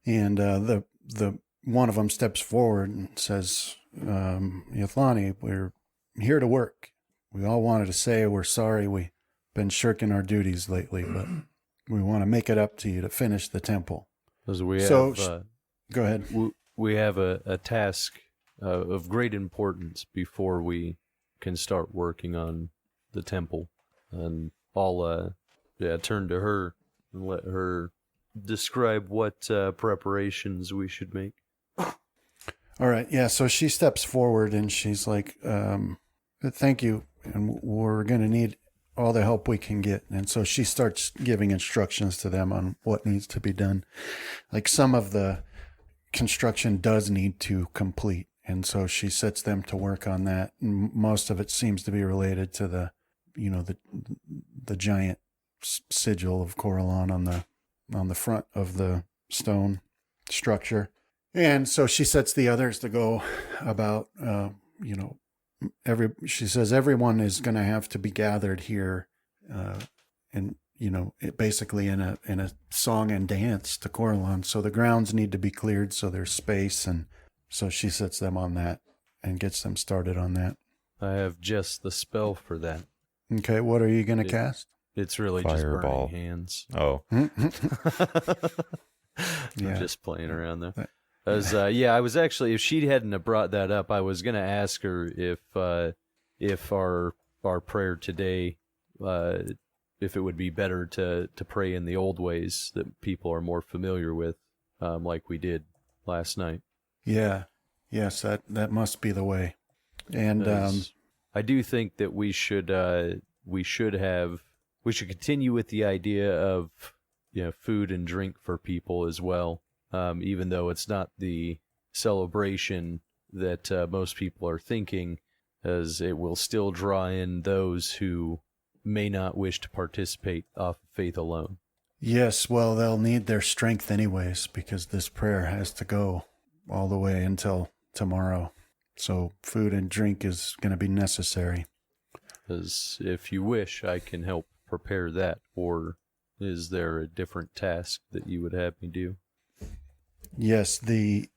And the one of them steps forward and says, Yathlani, we're here to work. We all wanted to say we're sorry we've been shirking our duties lately, but we want to make it up to you to finish the temple. Because we have, So, go ahead. we have a task of great importance before we can start working on the temple. And I'll turn to her and let her describe what preparations we should make. All right. Yeah. So she steps forward and she's like, thank you. And we're going to need all the help we can get. And so she starts giving instructions to them on what needs to be done. Like some of the construction does need to complete. And so she sets them to work on that. And most of it seems to be related to the giant sigil of Coralon on the front of the stone structure. And so she sets the others to go about, she says everyone is going to have to be gathered here, basically in a song and dance to Coralon. So the grounds need to be cleared so there's space. And so she sets them on that and gets them started on that. I have just the spell for that. Okay. What are you going to cast? It's really Fireball. just burning hands. Oh. I'm Yeah. just playing around there. I was actually, if she hadn't have brought that up, I was going to ask her if our prayer today, if it would be better to pray in the old ways that people are more familiar with, like we did last night. Yeah. Yes, that must be the way. And I do think that we should continue with the idea of food and drink for people as well. Even though it's not the celebration that most people are thinking, as it will still draw in those who may not wish to participate off of faith alone. yes, well, they'll need their strength anyways, because this prayer has to go all the way until tomorrow. So food and drink is going to be necessary. As if you wish, I can help prepare that, or is there a different task that you would have me do? Yes, the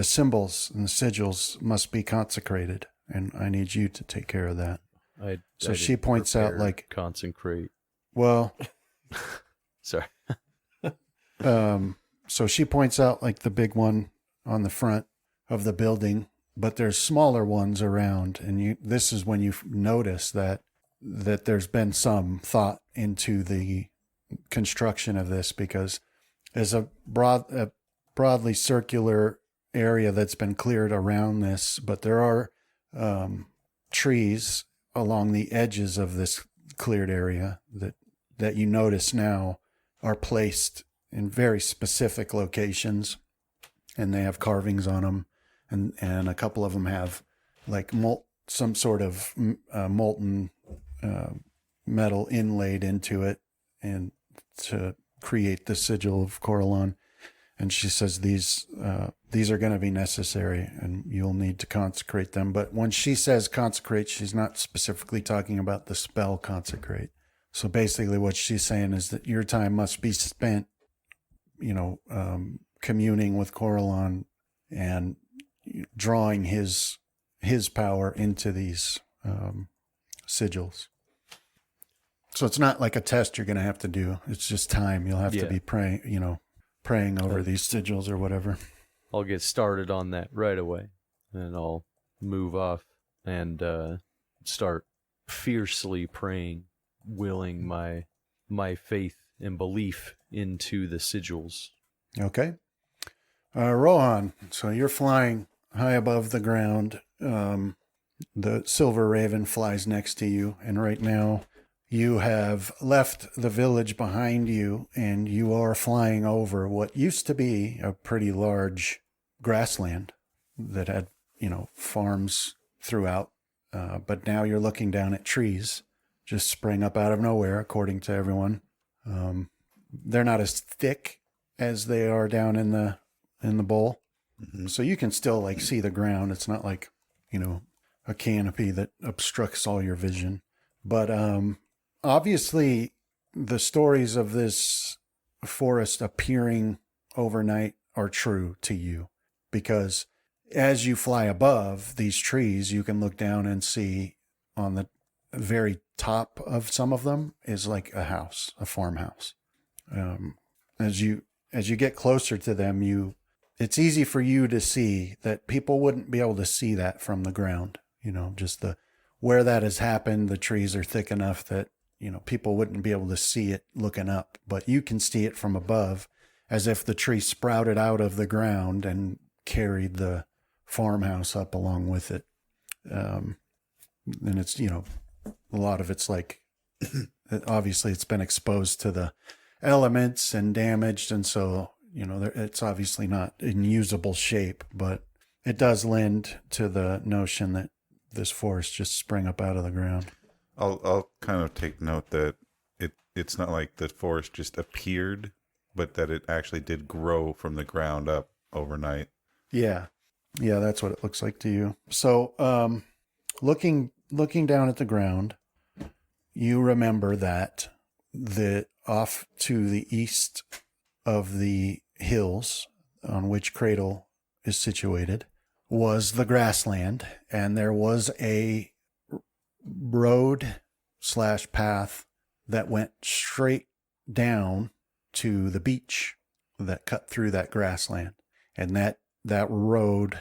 symbols and the sigils must be consecrated, and I need you to take care of that. So she points out, like, consecrate. Well, Sorry. So she points out like the big one on the front of the building, but there's smaller ones around, and this is when you notice that there's been some thought into the construction of this, because there's a broadly circular area that's been cleared around this, but there are trees along the edges of this cleared area that you notice now are placed in very specific locations, and they have carvings on them, and a couple of them have like some sort of molten metal inlaid into it, and to create the sigil of Coralon. And she says these are going to be necessary, and you'll need to consecrate them. But when she says consecrate, she's not specifically talking about the spell consecrate. So basically what she's saying is that your time must be spent, communing with Coralon and drawing his power into these sigils. So it's not like a test you're going to have to do. It's just time. You'll have to Yeah. be praying over these sigils or whatever. I'll get started on that right away, and I'll move off and start fiercely praying, willing my faith and belief into the sigils. Okay. Rohan, so you're flying high above the ground. The silver raven flies next to you, and right now you have left the village behind you, and you are flying over what used to be a pretty large grassland that had, farms throughout. But now you're looking down at trees just spring up out of nowhere, according to everyone. They're not as thick as they are down in the bowl. Mm-hmm. So you can still see the ground. It's not like, a canopy that obstructs all your vision. But obviously the stories of this forest appearing overnight are true to you, because as you fly above these trees, you can look down and see on the very top of some of them is like a house, a farmhouse. As you get closer to them, it's easy for you to see that people wouldn't be able to see that from the ground. Just where that has happened, the trees are thick enough that, people wouldn't be able to see it looking up, but you can see it from above as if the tree sprouted out of the ground and carried the farmhouse up along with it. And it's, a lot of it's obviously it's been exposed to the elements and damaged. And so, it's obviously not in usable shape, but it does lend to the notion that this forest just sprang up out of the ground. I'll kind of take note that it's not like the forest just appeared, but that it actually did grow from the ground up overnight. Yeah, that's what it looks like to you. So, looking down at the ground, you remember that off to the east of the hills on which Cradle is situated was the grassland, and there was a road/path that went straight down to the beach that cut through that grassland. And that road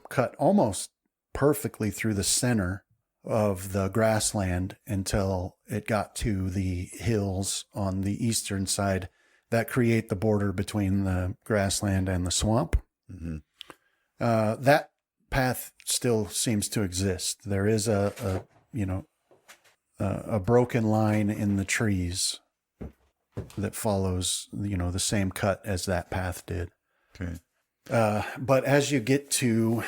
cut almost perfectly through the center of the grassland until it got to the hills on the eastern side that create the border between the grassland and the swamp. Mm-hmm. That path still seems to exist. There is a broken line in the trees that follows, the same cut as that path did. Okay. But as you get to,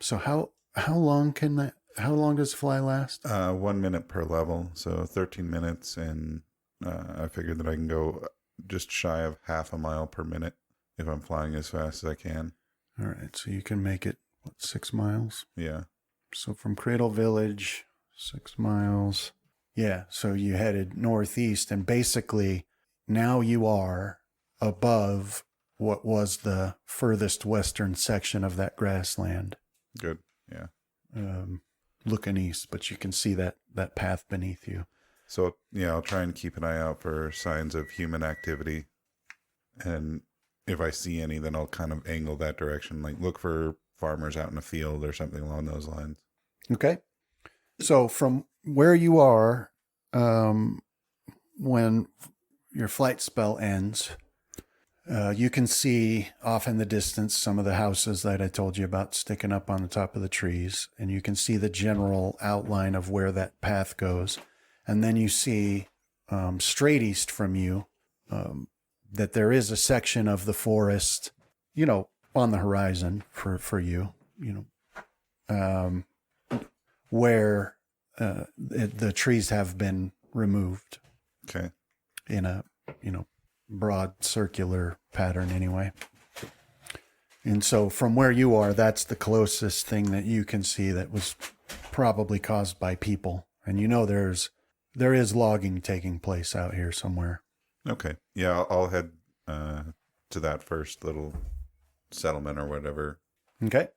so how long does fly last? 1 minute per level, so 13 minutes, and I figured that I can go just shy of half a mile per minute if I'm flying as fast as I can. All right, so you can make it, 6 miles? Yeah. So from Cradle Village, 6 miles. Yeah, so you headed northeast, and basically now you are above what was the furthest western section of that grassland. Good. Yeah. Looking east, but you can see that path beneath you. So, yeah, I'll try and keep an eye out for signs of human activity. And if I see any, then I'll kind of angle that direction, like look for farmers out in a field or something along those lines. Okay. So from where you are, when your flight spell ends, you can see off in the distance some of the houses that I told you about sticking up on the top of the trees, and you can see the general outline of where that path goes. And then you see straight east from you that there is a section of the forest, on the horizon for you, where the trees have been removed. Okay. In a, broad circular pattern anyway. And so from where you are, that's the closest thing that you can see that was probably caused by people. And there is logging taking place out here somewhere. Okay. Yeah, I'll head to that first little settlement or whatever. Okay.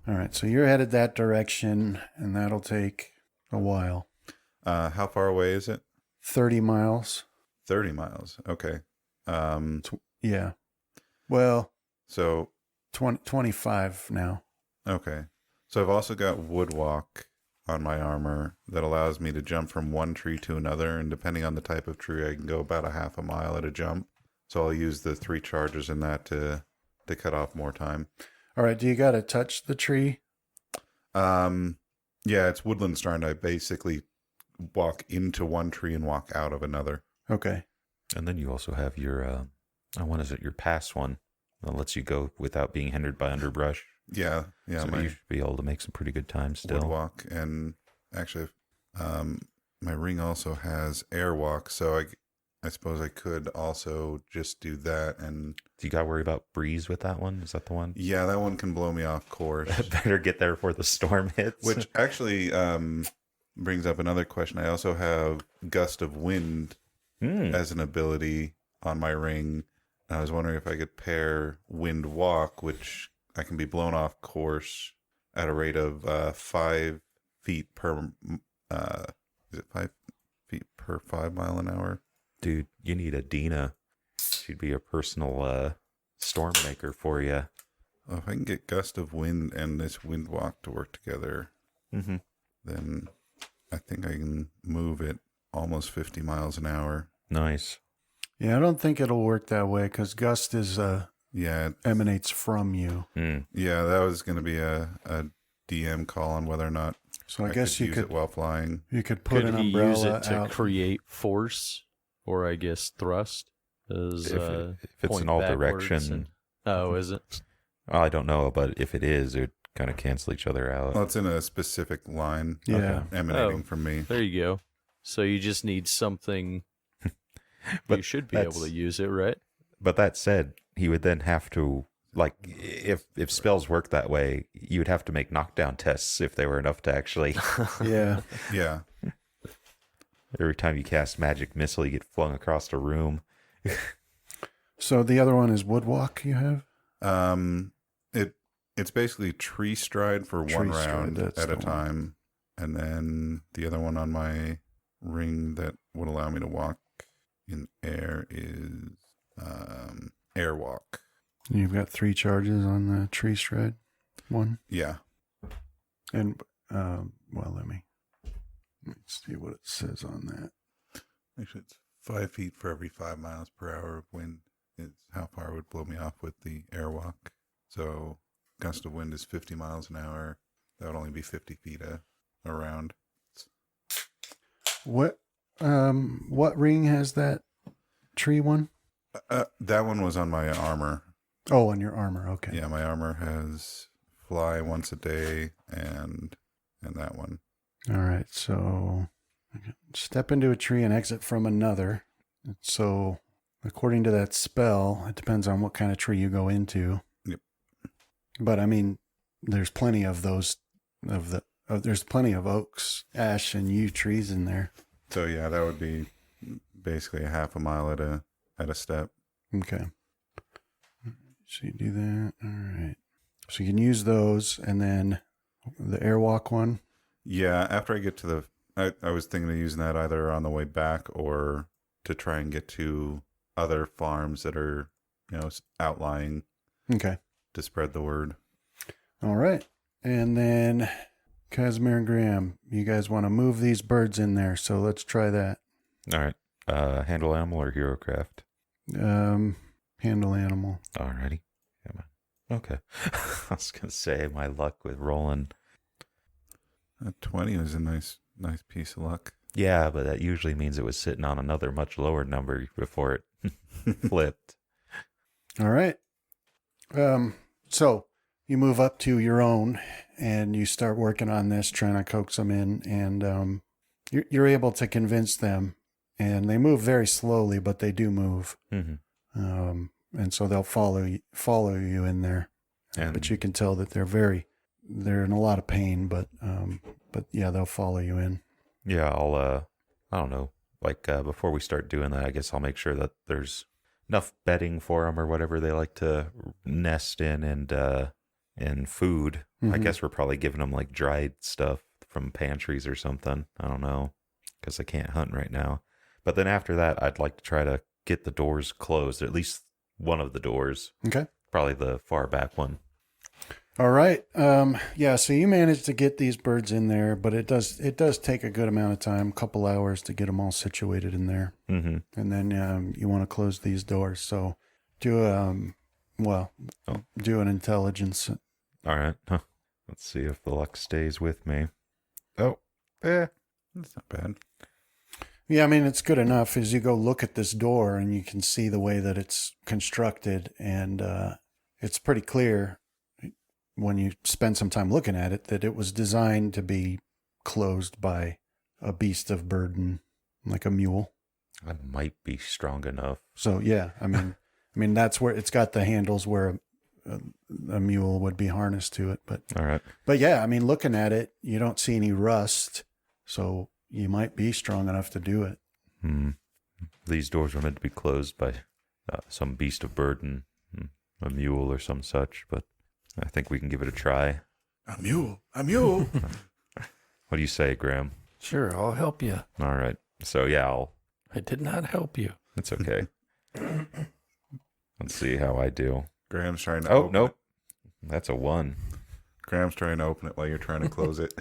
All right. So you're headed that direction, and that'll take a while. How far away is it? 30 miles. 30 miles. Okay. Yeah. Well, So 25 now. okay. So I've also got wood walk on my armor that allows me to jump from one tree to another, and depending on the type of tree, I can go about a half a mile at a jump. So I'll use the 3 charges in that to cut off more time. All right. Do you got to touch the tree? Yeah, it's woodland starting. I basically walk into one tree and walk out of another. Okay. And then you also have your, what is it? Your pass one that lets you go without being hindered by underbrush. Yeah, So my you should be able to make some pretty good time still. wood walk, and actually, my ring also has air walk, so I suppose I could also just do that. And Do you got to worry about breeze with that one? Is that the one? yeah, that one can blow me off course. Better get there before the storm hits. Which actually brings up another question. I also have gust of wind as an ability on my ring. And I was wondering if I could pair wind walk, which I can be blown off course at a rate of 5 feet per. Is it 5 feet per 5 mile an hour? Dude, you need a Dina. She'd be a personal storm maker for you. Well, if I can get gust of wind and this wind walk to work together, then I think I can move it almost 50 miles an hour. Nice. Yeah, I don't think it'll work that way because gust is Yeah, emanates from you. yeah, that was going to be a DM call on whether or not So I guess you use could it while flying. put Could an he umbrella use it to out. create force, or I guess thrust? As, If it's point in all backwards direction. Oh, is it? I don't know, but if it is, it would kind of cancel each other out. Well, it's in a specific line Yeah. emanating Oh. from me. There you go. So you just need something. But you should be able to that's- use it, right? But that said, he would then have to, like, if spells work that way, you would have to make knockdown tests if they were enough to actually. Yeah. Yeah. Every time you cast magic missile, you get flung across the room. So the other one is woodwalk you have? It's basically tree stride for Tree one stride, round that's at a the one. time, and then the other one on my ring that would allow me to walk in air is air walk. You've got 3 charges on the tree stride one. Yeah. And, well, let me see what it says on that. Actually, it's 5 feet for every 5 miles per hour of wind. It's how far it would blow me off with the airwalk. So gust of wind is 50 miles an hour. That would only be 50 feet around. What ring has that tree one? That one was on my armor. Oh, on your armor. Okay. Yeah, my armor has fly once a day and that one. All right. So step into a tree and exit from another. So according to that spell, it depends on what kind of tree you go into. Yep. But I mean, there's plenty of those there's plenty of oaks, ash, and yew trees in there. So yeah, that would be basically a half a mile at a step. Okay. So you do that. All right. So you can use those, and then the airwalk one. Yeah, after I get to I was thinking of using that either on the way back or to try and get to other farms that are, outlying Okay. to spread the word. All right. And then Casimir and Graham, you guys want to move these birds in there, so let's try that. All right. Handle animal or hero craft? Handle animal. Alrighty. Come on. Okay. I was going to say, my luck with rolling. A 20 is a nice piece of luck. Yeah, but that usually means it was sitting on another much lower number before it flipped. All right. So you move up to your own and you start working on this, trying to coax them in, and you're able to convince them, and they move very slowly, but they do move. Mm-hmm. And so they'll follow you in there. But you can tell that they're in a lot of pain, but yeah, they'll follow you in. Yeah, I'll, I don't know, like before we start doing that, I guess I'll make sure that there's enough bedding for them or whatever they like to nest in, and food. I Mhm. guess we're probably giving them like dried stuff from pantries or something. I don't know. because I can't hunt right now. But then after that, I'd like to try to get the doors closed, at least one of the doors, Okay. probably the far back one. All right. Yeah, so you managed to get these birds in there, but it does take a good amount of time, a couple hours to get them all situated in there. Mm-hmm. And then you want to close these doors. So do do an intelligence. All right. Huh. Let's see if the luck stays with me. Oh, That's not bad. Yeah, I mean, it's good enough as you go look at this door and you can see the way that it's constructed, and it's pretty clear when you spend some time looking at it that it was designed to be closed by a beast of burden, like a mule. I might be strong enough. So yeah, I mean that's where it's got the handles where a mule would be harnessed to it. All right. But yeah, I mean, looking at it, you don't see any rust, so you might be strong enough to do it. These doors were meant to be closed by some beast of burden, a mule or some such, but I think we can give it a try. A mule. A mule. What do you say, Graham? Sure, I'll help you. All right. So yeah, I did not help you. it's okay. Let's see how I do. Graham's trying to Oh, open nope. it. That's a 1. Graham's trying to open it while you're trying to close it.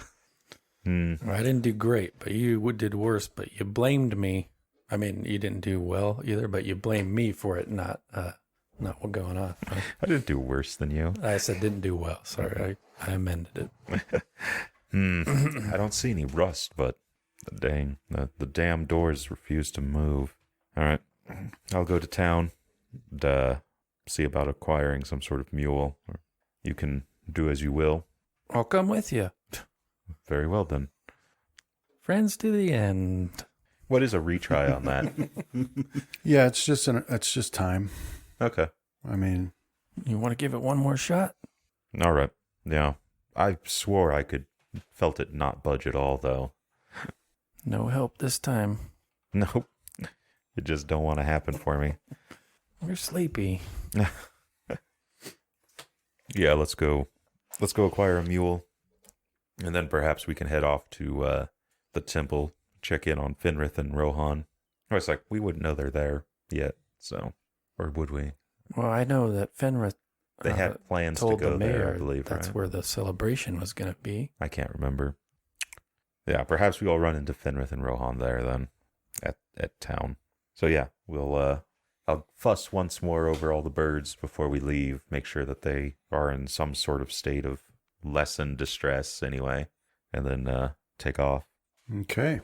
Hmm. I didn't do great, but you did worse. But you blamed me. I mean, you didn't do well either, but you blamed me for it, not what's going on. I didn't do worse than you. I said didn't do well. Sorry, I amended it. I don't see any rust, but the damn doors refuse to move. All right, I'll go to town and see about acquiring some sort of mule. Or you can do as you will. I'll come with you. Very well then. Friends to the end. What is a retry on that? Yeah, it's just time. Okay. I mean, You want to give it one more shot? All right. Yeah. I swore I felt it not budge at all, though. No help this time. Nope. It just don't want to happen for me. You're sleepy. Yeah, let's go acquire a mule. And then perhaps we can head off to the temple, check in on Fenrith and Rohan. Or it's like, we wouldn't know they're there yet, so. Or would we? Well, I know that Fenrith They had plans to told go the mayor there, I believe, that's right? where the celebration was going to be. I can't remember. Yeah, perhaps we all run into Fenrith and Rohan there then, at town. So yeah, I'll fuss once more over all the birds before we leave, make sure that they are in some sort of state of lessened distress anyway, and then take off. okay.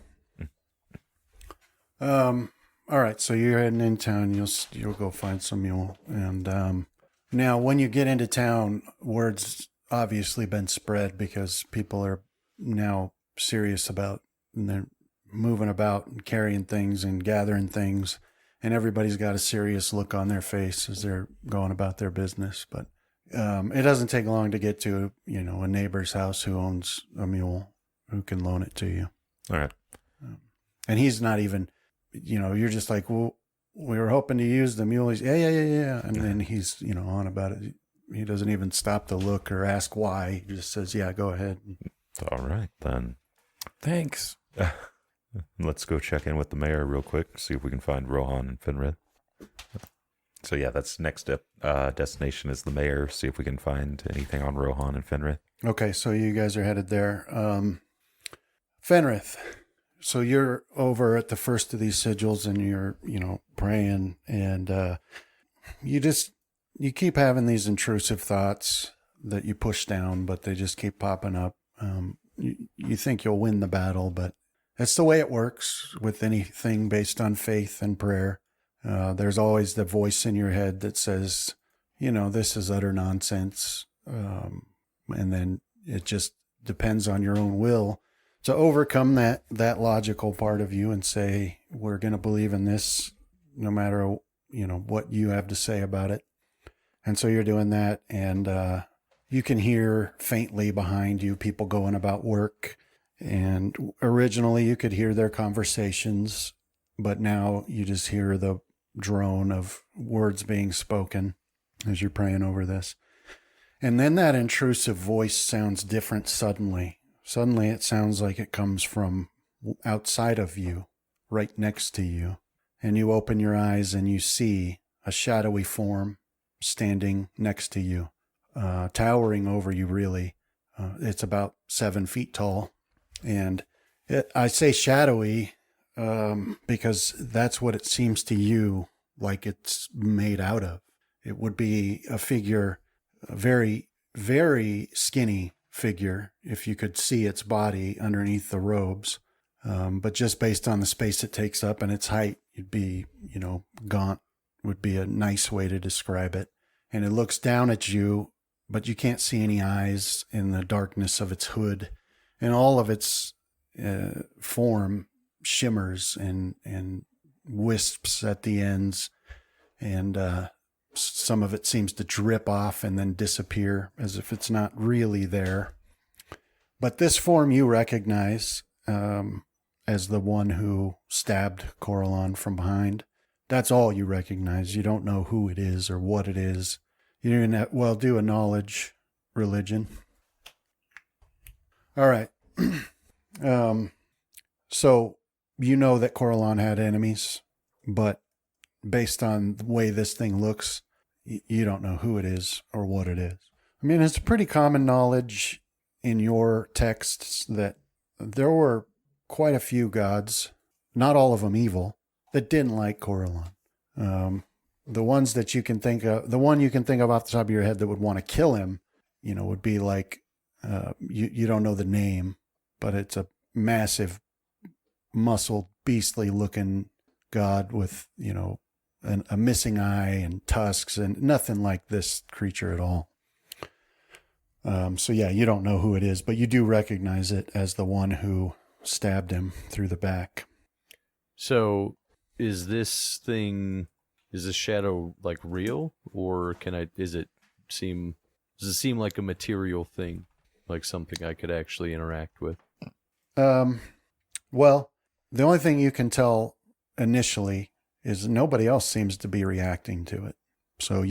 All right, so you're heading in town. You'll go find some mule, and now when you get into town, word's obviously been spread because people are now serious about, and they're moving about and carrying things and gathering things, and everybody's got a serious look on their face as they're going about their business. But it doesn't take long to get to a neighbor's house who owns a mule who can loan it to you, All right. and he's not even. You're just like, well, we were hoping to use the mule. He's, yeah. And then he's, on about it. He doesn't even stop to look or ask why. He just says, yeah, go ahead. All right, then. Thanks. Let's go check in with the mayor real quick, see if we can find Rohan and Fenrith. So yeah, that's next step. Destination is the mayor, see if we can find anything on Rohan and Fenrith. Okay, so you guys are headed there. Fenrith, so you're over at the first of these sigils and you're, praying, and you keep having these intrusive thoughts that you push down, but they just keep popping up. You think you'll win the battle, but that's the way it works with anything based on faith and prayer. There's always the voice in your head that says, this is utter nonsense. And then it just depends on your own will to overcome that logical part of you and say, we're going to believe in this no matter, what you have to say about it. And so you're doing that, and you can hear faintly behind you people going about work. And originally you could hear their conversations, but now you just hear the drone of words being spoken as you're praying over this. And then that intrusive voice sounds different suddenly. Suddenly it sounds like it comes from outside of you, right next to you. And you open your eyes and you see a shadowy form standing next to you, towering over you, really. It's about 7 feet tall. And I say shadowy because that's what it seems to you like it's made out of. It would be a figure, a very, very skinny figure, if you could see its body underneath the robes. But just based on the space it takes up and its height, you'd be, gaunt would be a nice way to describe it. And it looks down at you, but you can't see any eyes in the darkness of its hood. And all of its form shimmers and wisps at the ends. And some of it seems to drip off and then disappear as if it's not really there. But this form you recognize as the one who stabbed Coralon from behind. That's all you recognize. You don't know who it is or what it is. You don't even do a knowledge religion. All right. So you know that Coralon had enemies, but based on the way this thing looks, you don't know who it is or what it is. I mean, it's pretty common knowledge in your texts that there were quite a few gods, not all of them evil, that didn't like Coralon. The ones that you can think of, the one you can think of off the top of your head that would want to kill him, would be like, you don't know the name, but it's a massive, muscled, beastly looking god with, a missing eye and tusks and nothing like this creature at all. So yeah, you don't know who it is, but you do recognize it as the one who stabbed him through the back. So is this shadow like real, or does it seem like a material thing, like something I could actually interact with? Well, the only thing you can tell initially is nobody else seems to be reacting to it. So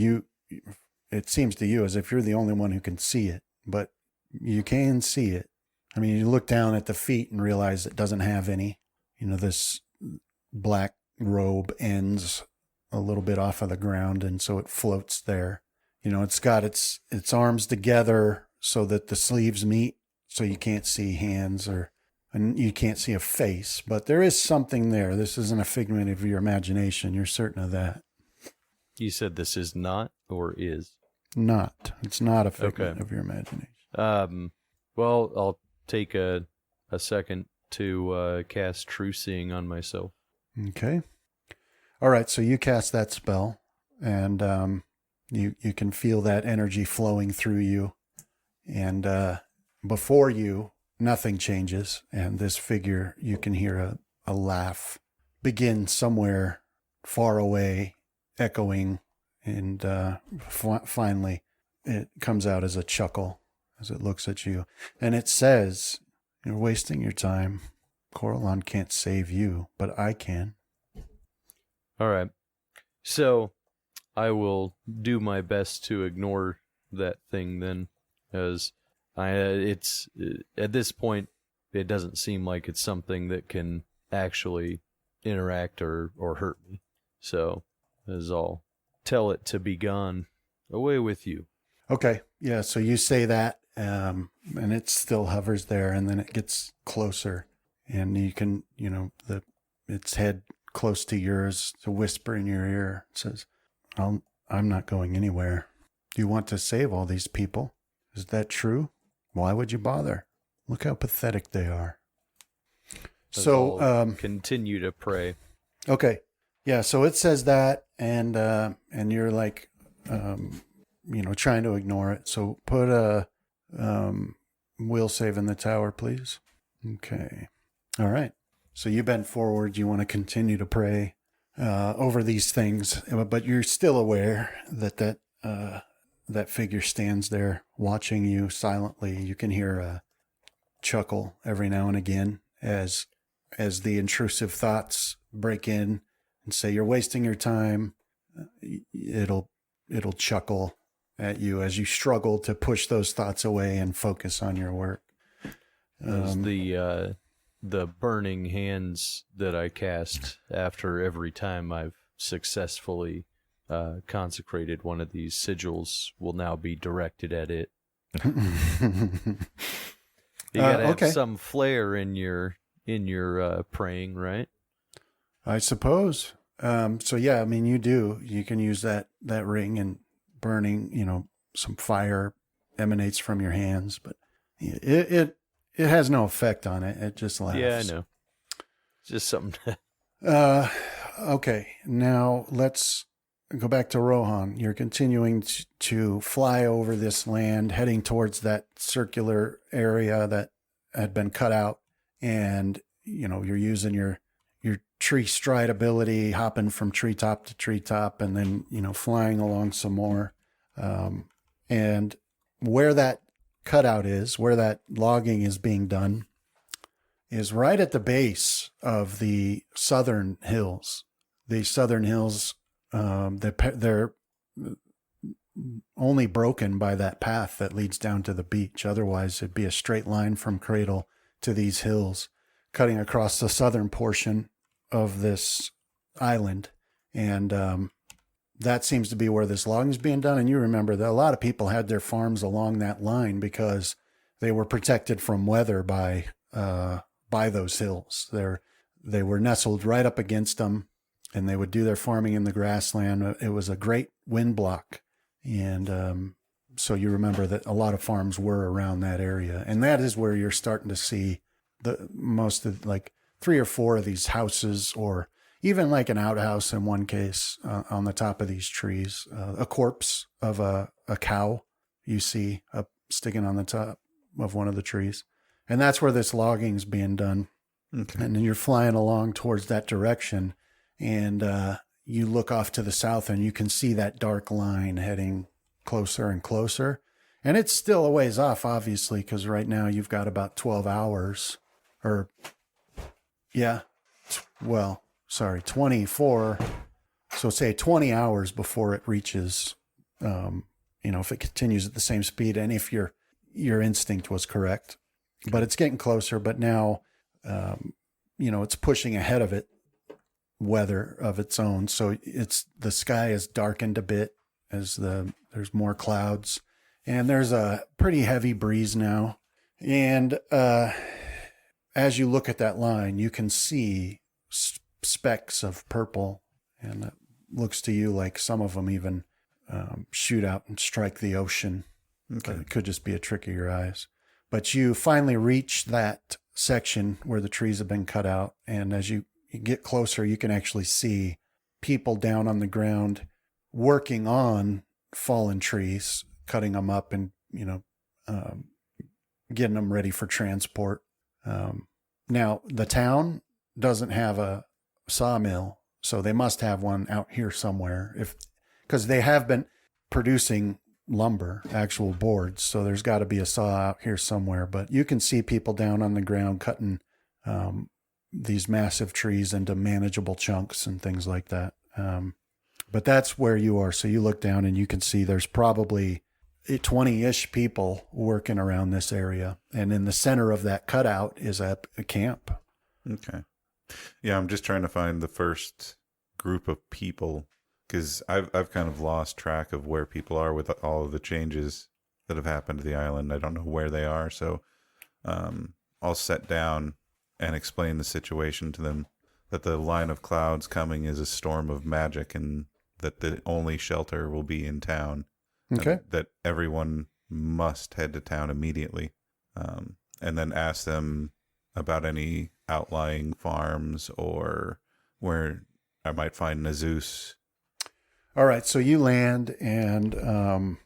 it seems to you as if you're the only one who can see it, but you can see it. I mean, you look down at the feet and realize it doesn't have any. This black robe ends a little bit off of the ground, and so it floats there. It's got its arms together so that the sleeves meet, so you can't see hands and you can't see a face, but there is something there. This isn't a figment of your imagination. You're certain of that. You said this is not or is? Not. It's not a figment of your imagination. Well, I'll take a second to cast True Seeing on myself. Okay. All right, so you cast that spell, and you can feel that energy flowing through you, and before you, nothing changes, and this figure, you can hear a laugh begin somewhere far away, echoing, and finally it comes out as a chuckle as it looks at you, and it says, "You're wasting your time. Coralon can't save you, but I can." All right. So I will do my best to ignore that thing then, as it's at this point, it doesn't seem like it's something that can actually interact or hurt me. So as I'll tell it to be gone, away with you. Okay. Yeah. So you say that, and it still hovers there, and then it gets closer, and you can, its head close to yours to whisper in your ear. It says, I'm not going anywhere. Do you want to save all these people? Is that true? Why would you bother? Look how pathetic they are. So, I'll continue to pray. Okay. Yeah. So it says that, and you're like, trying to ignore it. So put a, will save in the tower, please. Okay. All right. So you bend forward. You want to continue to pray over these things, but you're still aware that figure stands there watching you silently. You can hear a chuckle every now and again as the intrusive thoughts break in and say, "You're wasting your time." It'll chuckle at you as you struggle to push those thoughts away and focus on your work. Does the burning hands that I cast after every time I've successfully consecrated one of these sigils will now be directed at it. You gotta have okay. some flair in your praying, right? I suppose. So yeah, I mean, you do. You can use that ring, and burning, some fire emanates from your hands, but it has no effect on it. It just laughs. Yeah, I know. It's just something. Okay, now let's go back to Rohan. You're continuing to fly over this land, heading towards that circular area that had been cut out, and you're using your tree stride ability, hopping from treetop to treetop, and then flying along some more. And where that cutout is, where that logging is being done, is right at the base of the southern hills. The southern hills, they're only broken by that path that leads down to the beach. Otherwise, it'd be a straight line from Cradle to these hills, cutting across the southern portion of this island. And that seems to be where this logging is being done. And you remember that a lot of people had their farms along that line because they were protected from weather by those hills. They were nestled right up against them, and they would do their farming in the grassland. It was a great wind block. And so you remember that a lot of farms were around that area. And that is where you're starting to see the most of, like, 3 or 4 of these houses, or even like an outhouse in one case, on the top of these trees. A corpse of a cow you see up sticking on the top of one of the trees. And that's where this logging is being done. Okay. And then you're flying along towards that direction, and you look off to the south, and you can see that dark line heading closer and closer. And it's still a ways off, obviously, because right now you've got about 12 hours, or, yeah, 24. So say 20 hours before it reaches, if it continues at the same speed, and if your instinct was correct. But it's getting closer, but now, it's pushing ahead of it, weather of its own. So the sky is darkened a bit as there's more clouds, and there's a pretty heavy breeze now. And as you look at that line, you can see specks of purple, and it looks to you like some of them even shoot out and strike the ocean. Okay. But it could just be a trick of your eyes. But you finally reach that section where the trees have been cut out. And as you get closer, you can actually see people down on the ground working on fallen trees, cutting them up and, getting them ready for transport. Now, the town doesn't have a sawmill, so they must have one out here somewhere, because they have been producing lumber, actual boards. So there's got to be a saw out here somewhere. But you can see people down on the ground cutting these massive trees into manageable chunks and things like that. But that's where you are. So you look down and you can see there's probably 20-ish people working around this area. And in the center of that cutout is a camp. Okay. Yeah, I'm just trying to find the first group of people, because I've kind of lost track of where people are with all of the changes that have happened to the island. I don't know where they are, so I'll sit down and explain the situation to them, that the line of clouds coming is a storm of magic, and that the only shelter will be in town. Okay. And that everyone must head to town immediately, and then ask them about any outlying farms or where I might find Nazus. All right, so you land, and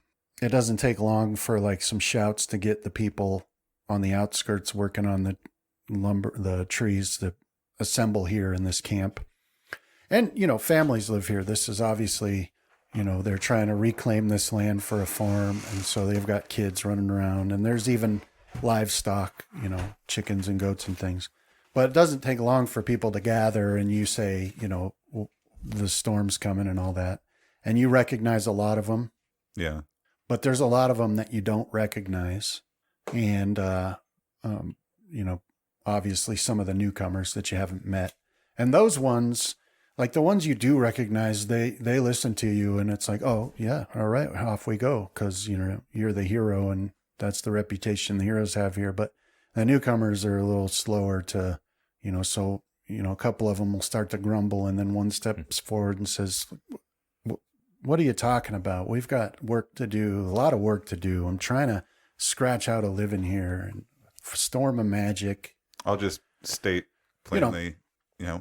it doesn't take long for like some shouts to get the people on the outskirts working on the trees to assemble here in this camp. And, families live here. This is obviously, they're trying to reclaim this land for a farm, and so they've got kids running around, and there's even livestock, chickens and goats and things. But it doesn't take long for people to gather, and you say, the storm's coming and all that. And you recognize a lot of them. Yeah. But there's a lot of them that you don't recognize. And, obviously some of the newcomers that you haven't met. And those ones, like the ones you do recognize, they listen to you, and it's like, oh yeah, all right, off we go, because you're the hero, and that's the reputation the heroes have here. But the newcomers are a little slower to, so a couple of them will start to grumble, and then one steps forward and says, "What are you talking about? We've got work to do, a lot of work to do. I'm trying to scratch out a living here, and storm of magic." I'll just state plainly,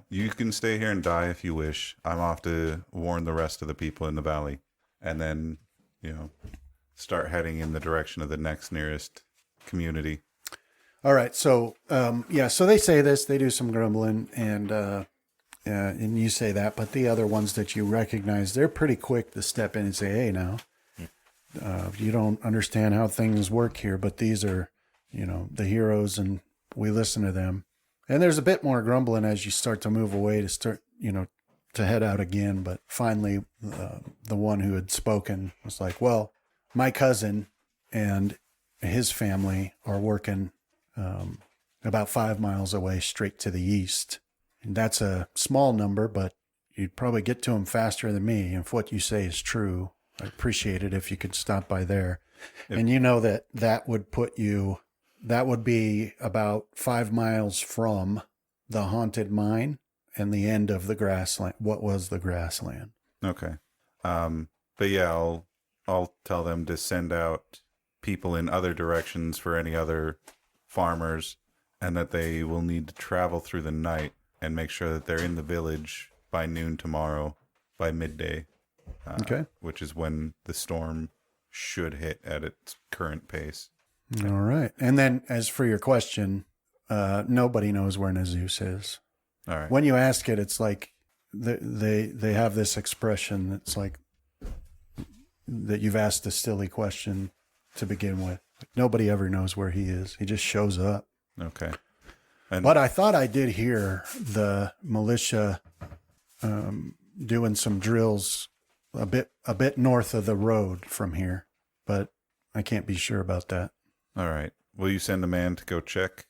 you can stay here and die if you wish. I'm off to warn the rest of the people in the valley, and then, start heading in the direction of the next nearest community. All right. So, so they say this, they do some grumbling, and you say that, but the other ones that you recognize, they're pretty quick to step in and say, "Hey, now, you don't understand how things work here, but these are, the heroes, and we listen to them." And there's a bit more grumbling as you start to move away to start, to head out again. But finally, the one who had spoken was like, "Well, my cousin and his family are working about 5 miles away, straight to the east. And that's a small number, but you'd probably get to them faster than me. If what you say is true, I'd appreciate it if you could stop by there." And that would be about 5 miles from the haunted mine and the end of the grassland. What was the grassland? Okay. But yeah, I'll tell them to send out people in other directions for any other farmers, and that they will need to travel through the night and make sure that they're in the village by noon tomorrow, by midday. Okay. Which is when the storm should hit at its current pace. All right. And then as for your question, nobody knows where Nazus is. All right. When you ask it, it's like they have this expression that's like that you've asked a silly question to begin with. Nobody ever knows where he is. He just shows up. Okay. But I thought I did hear the militia doing some drills a bit north of the road from here, but I can't be sure about that. All right. Will you send a man to go check?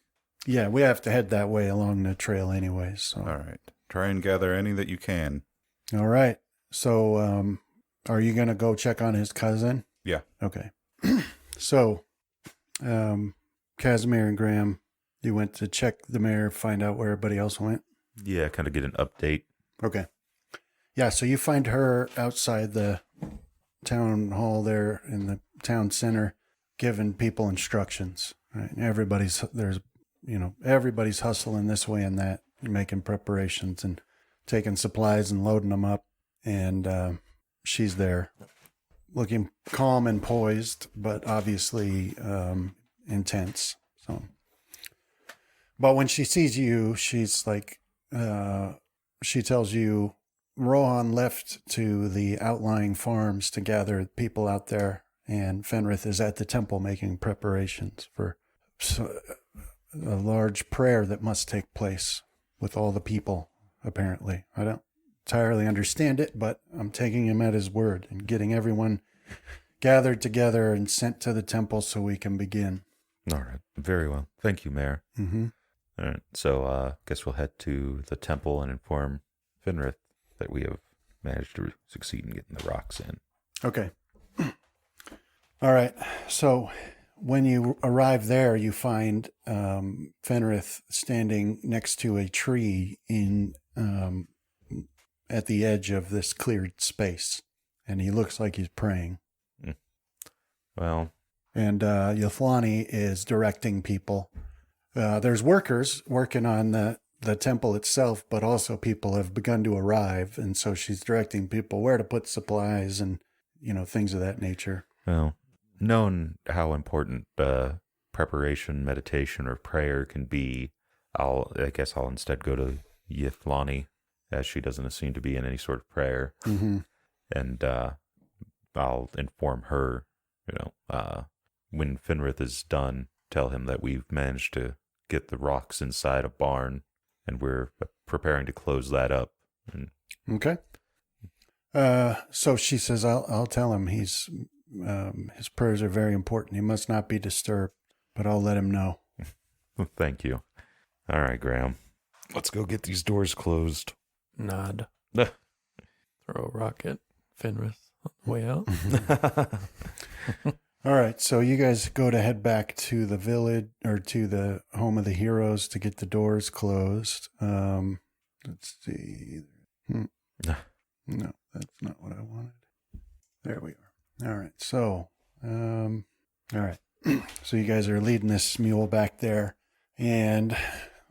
Yeah, we have to head that way along the trail anyways. So. All right. Try and gather any that you can. All right. So, are you going to go check on his cousin? Yeah. Okay. So, Casimir and Graham, you went to check the mayor, find out where everybody else went? Yeah, kind of get an update. Okay. Yeah, so you find her outside the town hall there in the town center, giving people instructions. Right? Everybody's hustling this way and that, making preparations and taking supplies and loading them up. And she's there, looking calm and poised, but obviously intense. So, but when she sees you, she's like, she tells you, Rohan left to the outlying farms to gather people out there, and Fenrith is at the temple making preparations for a large prayer that must take place with all the people, apparently. I don't entirely understand it, but I'm taking him at his word and getting everyone gathered together and sent to the temple so we can begin. All right. Very well. Thank you, Mayor. Mm-hmm. All right. So, guess we'll head to the temple and inform Fenrith that we have managed to succeed in getting the rocks in. Okay. All right. So when you arrive there, you find Fenrith standing next to a tree in at the edge of this cleared space, and he looks like he's praying. Well, and Yathlani is directing people. There's workers working on the temple itself, but also people have begun to arrive, and so she's directing people where to put supplies and things of that nature. well, knowing how important preparation, meditation, or prayer can be, I guess I'll instead go to Yathlani, as she doesn't seem to be in any sort of prayer, Mm-hmm. and I'll inform her, when Fenrith is done, tell him that we've managed to get the rocks inside a barn, and we're preparing to close that up. And Okay. So she says, I'll tell him his prayers are very important. He must not be disturbed, but I'll let him know. thank you. All right, Graham. Let's go get these doors closed. Nod. Throw a rock at Fenris on the way out. All right, so you guys go to head back to the village or to the home of the heroes to get the doors closed. Let's see. No, that's not what I wanted. There we are. All right, so, all right. So you guys are leading this mule back there, and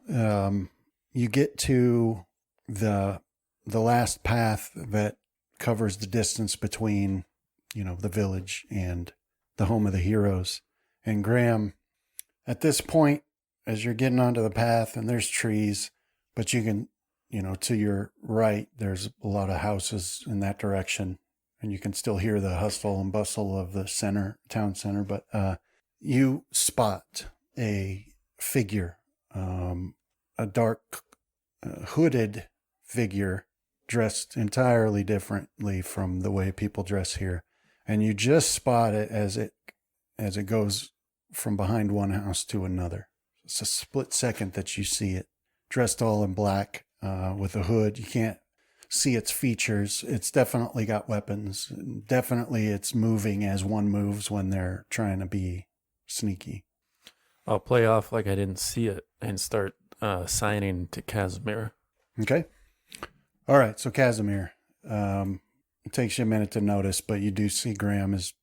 you get to the last path that covers the distance between, the village and the home of the heroes. And Graham, at this point, as you're getting onto the path and there's trees, but you can, to your right, there's a lot of houses in that direction, and you can still hear the hustle and bustle of the town center. But you spot a figure, a dark, hooded figure dressed entirely differently from the way people dress here. And you just spot it as it goes from behind one house to another. It's a split second that you see it, dressed all in black with a hood. You can't see its features. It's definitely got weapons. Definitely it's moving as one moves when they're trying to be sneaky. I'll play off like I didn't see it and start signing to Casimir. Okay. All right. So Casimir, it takes you a minute to notice, but you do see Graham is,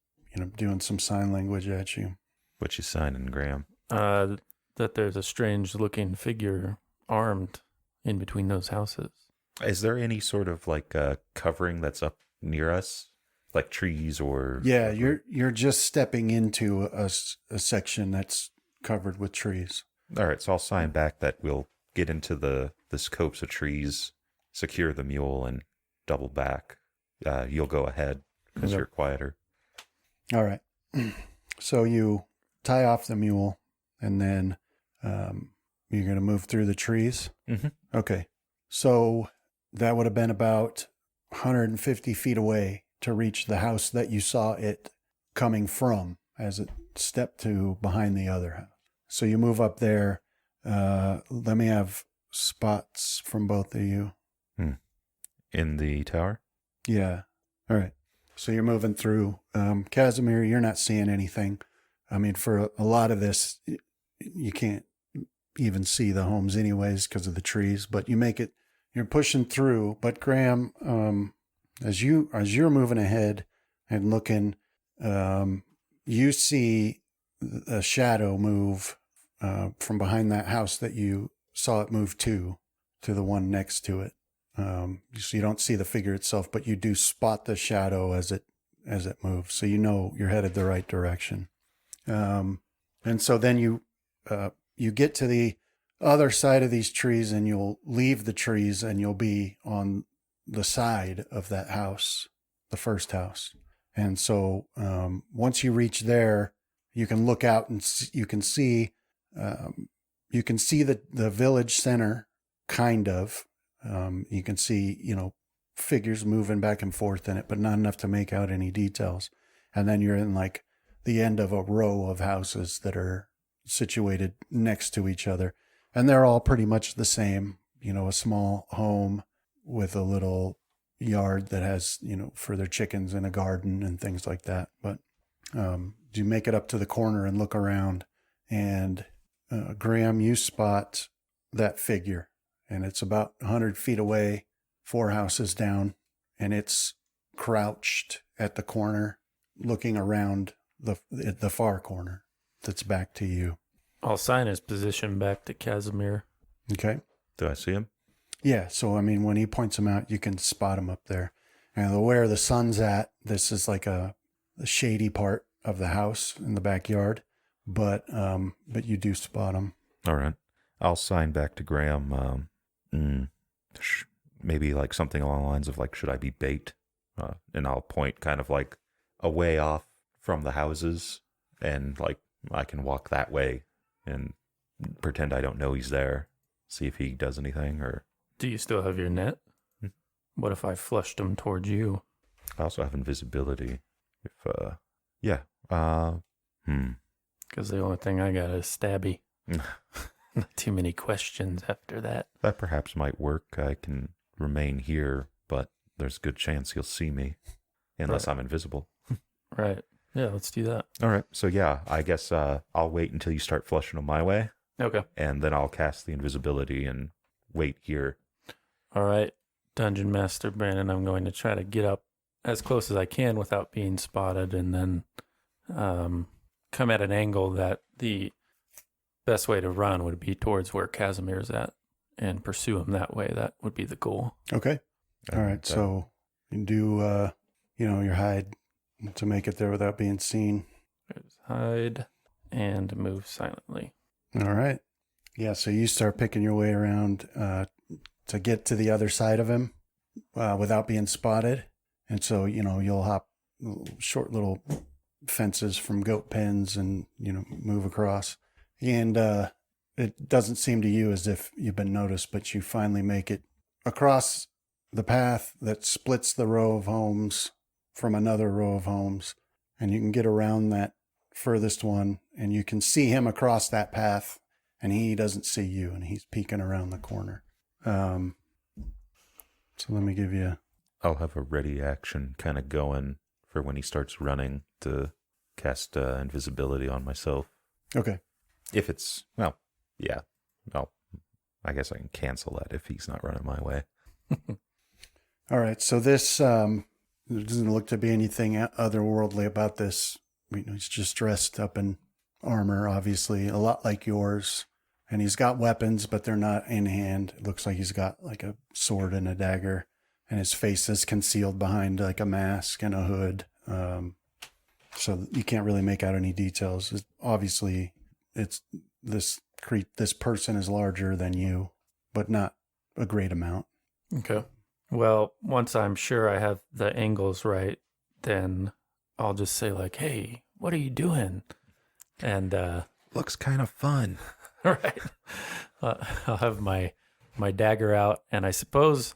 doing some sign language at you. What you signing, Graham? That there's a strange looking figure armed in between those houses. Is there any sort of covering that's up near us, like trees or? Yeah, you're just stepping into a section that's covered with trees. All right, so I'll sign back that we'll get into the copse of trees, secure the mule, and double back. You'll go ahead because you're quieter. All right. So you tie off the mule, and then you're going to move through the trees? Mm-hmm. Okay. So that would have been about 150 feet away to reach the house that you saw it coming from as it stepped to behind the other house. So you move up there. Let me have spots from both of you. In the tower? Yeah. All right. So you're moving through. Casimir, you're not seeing anything. I mean, for a lot of this, you can't even see the homes anyways because of the trees, but you're pushing through. But Graham, as you're moving ahead and looking, you see a shadow move from behind that house that you saw it move to the one next to it. So you don't see the figure itself, but you do spot the shadow as it moves. So you're headed the right direction. And so then you get to the other side of these trees, and you'll leave the trees, and you'll be on the side of that house, the first house. And so once you reach there, you can look out and you can see the village center, kind of. You can see, figures moving back and forth in it, but not enough to make out any details. And then you're in the end of a row of houses that are situated next to each other. And they're all pretty much the same, a small home with a little yard that has, for their chickens and a garden and things like that. But you make it up to the corner and look around, and Graham, you spot that figure. And it's about 100 feet away, 4 houses down, and it's crouched at the corner, looking around the far corner that's back to you. I'll sign his position back to Casimir. Okay. Do I see him? Yeah. So, I mean, when he points him out, you can spot him up there. And where the sun's at, this is like the shady part of the house in the backyard, but you do spot him. All right. I'll sign back to Graham. Maybe something along the lines of should I be bait? And I'll point kind of a way off from the houses, and I can walk that way and pretend I don't know he's there. See if he does anything. Or do you still have your net? What if I flushed him towards you? I also have invisibility. Because the only thing I got is stabby. Not too many questions after that. That perhaps might work. I can remain here, but there's a good chance he'll see me, unless I'm invisible. Right. Yeah, let's do that. All right. So yeah, I guess I'll wait until you start flushing them my way, Okay. and then I'll cast the invisibility and wait here. All right. Dungeon Master Brandon, I'm going to try to get up as close as I can without being spotted, and then come at an angle that the best way to run would be towards where Casimir's at and pursue him that way. That would be the goal. Okay. All right. And, So you do, your hide to make it there without being seen. Hide and move silently. All right. Yeah. So you start picking your way around to get to the other side of him without being spotted. And so, you'll hop short little fences from goat pens and, move across. And it doesn't seem to you as if you've been noticed, but you finally make it across the path that splits the row of homes from another row of homes. And you can get around that furthest one, and you can see him across that path, and he doesn't see you, and he's peeking around the corner. So let me give you... I'll have a ready action kind of going for when he starts running to cast invisibility on myself. Okay. If it's, well, yeah. Well, I guess I can cancel that if he's not running my way. All right. So this there doesn't look to be anything otherworldly about this. He's just dressed up in armor, obviously, a lot like yours. And he's got weapons, but they're not in hand. It looks like he's got like a sword and a dagger. And his face is concealed behind like a mask and a hood. So you can't really make out any details. Obviously, it's this person is larger than you, but not a great amount. Okay. Well, once I'm sure I have the angles right, then I'll just say like, "Hey, what are you doing?" And Looks kind of fun. right, I'll have my dagger out, and I suppose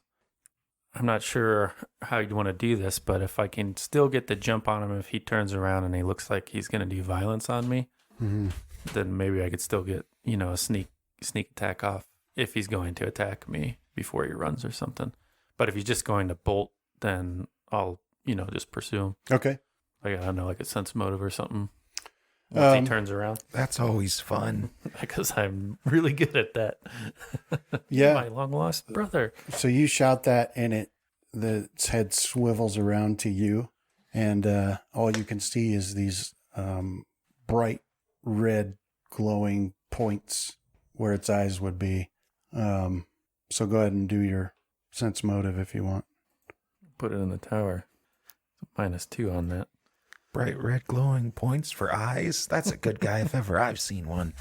I'm not sure how you'd want to do this, but if I can still get the jump on him, if he turns around and he looks like he's going to do violence on me, then maybe I could still get a sneak attack off if he's going to attack me before he runs or something. But if he's just going to bolt, then I'll, just pursue him. Okay. Like, I don't know, like a sense motive or something. Once he turns around. That's always fun. Because I'm really good at that. Yeah. My long lost brother. So you shout that, and its head swivels around to you, and all you can see is these bright red glowing points where its eyes would be. So go ahead and do your sense motive if you want. Put it in the tower. -2 on that. Bright red glowing points for eyes? That's a good guy if ever I've seen one.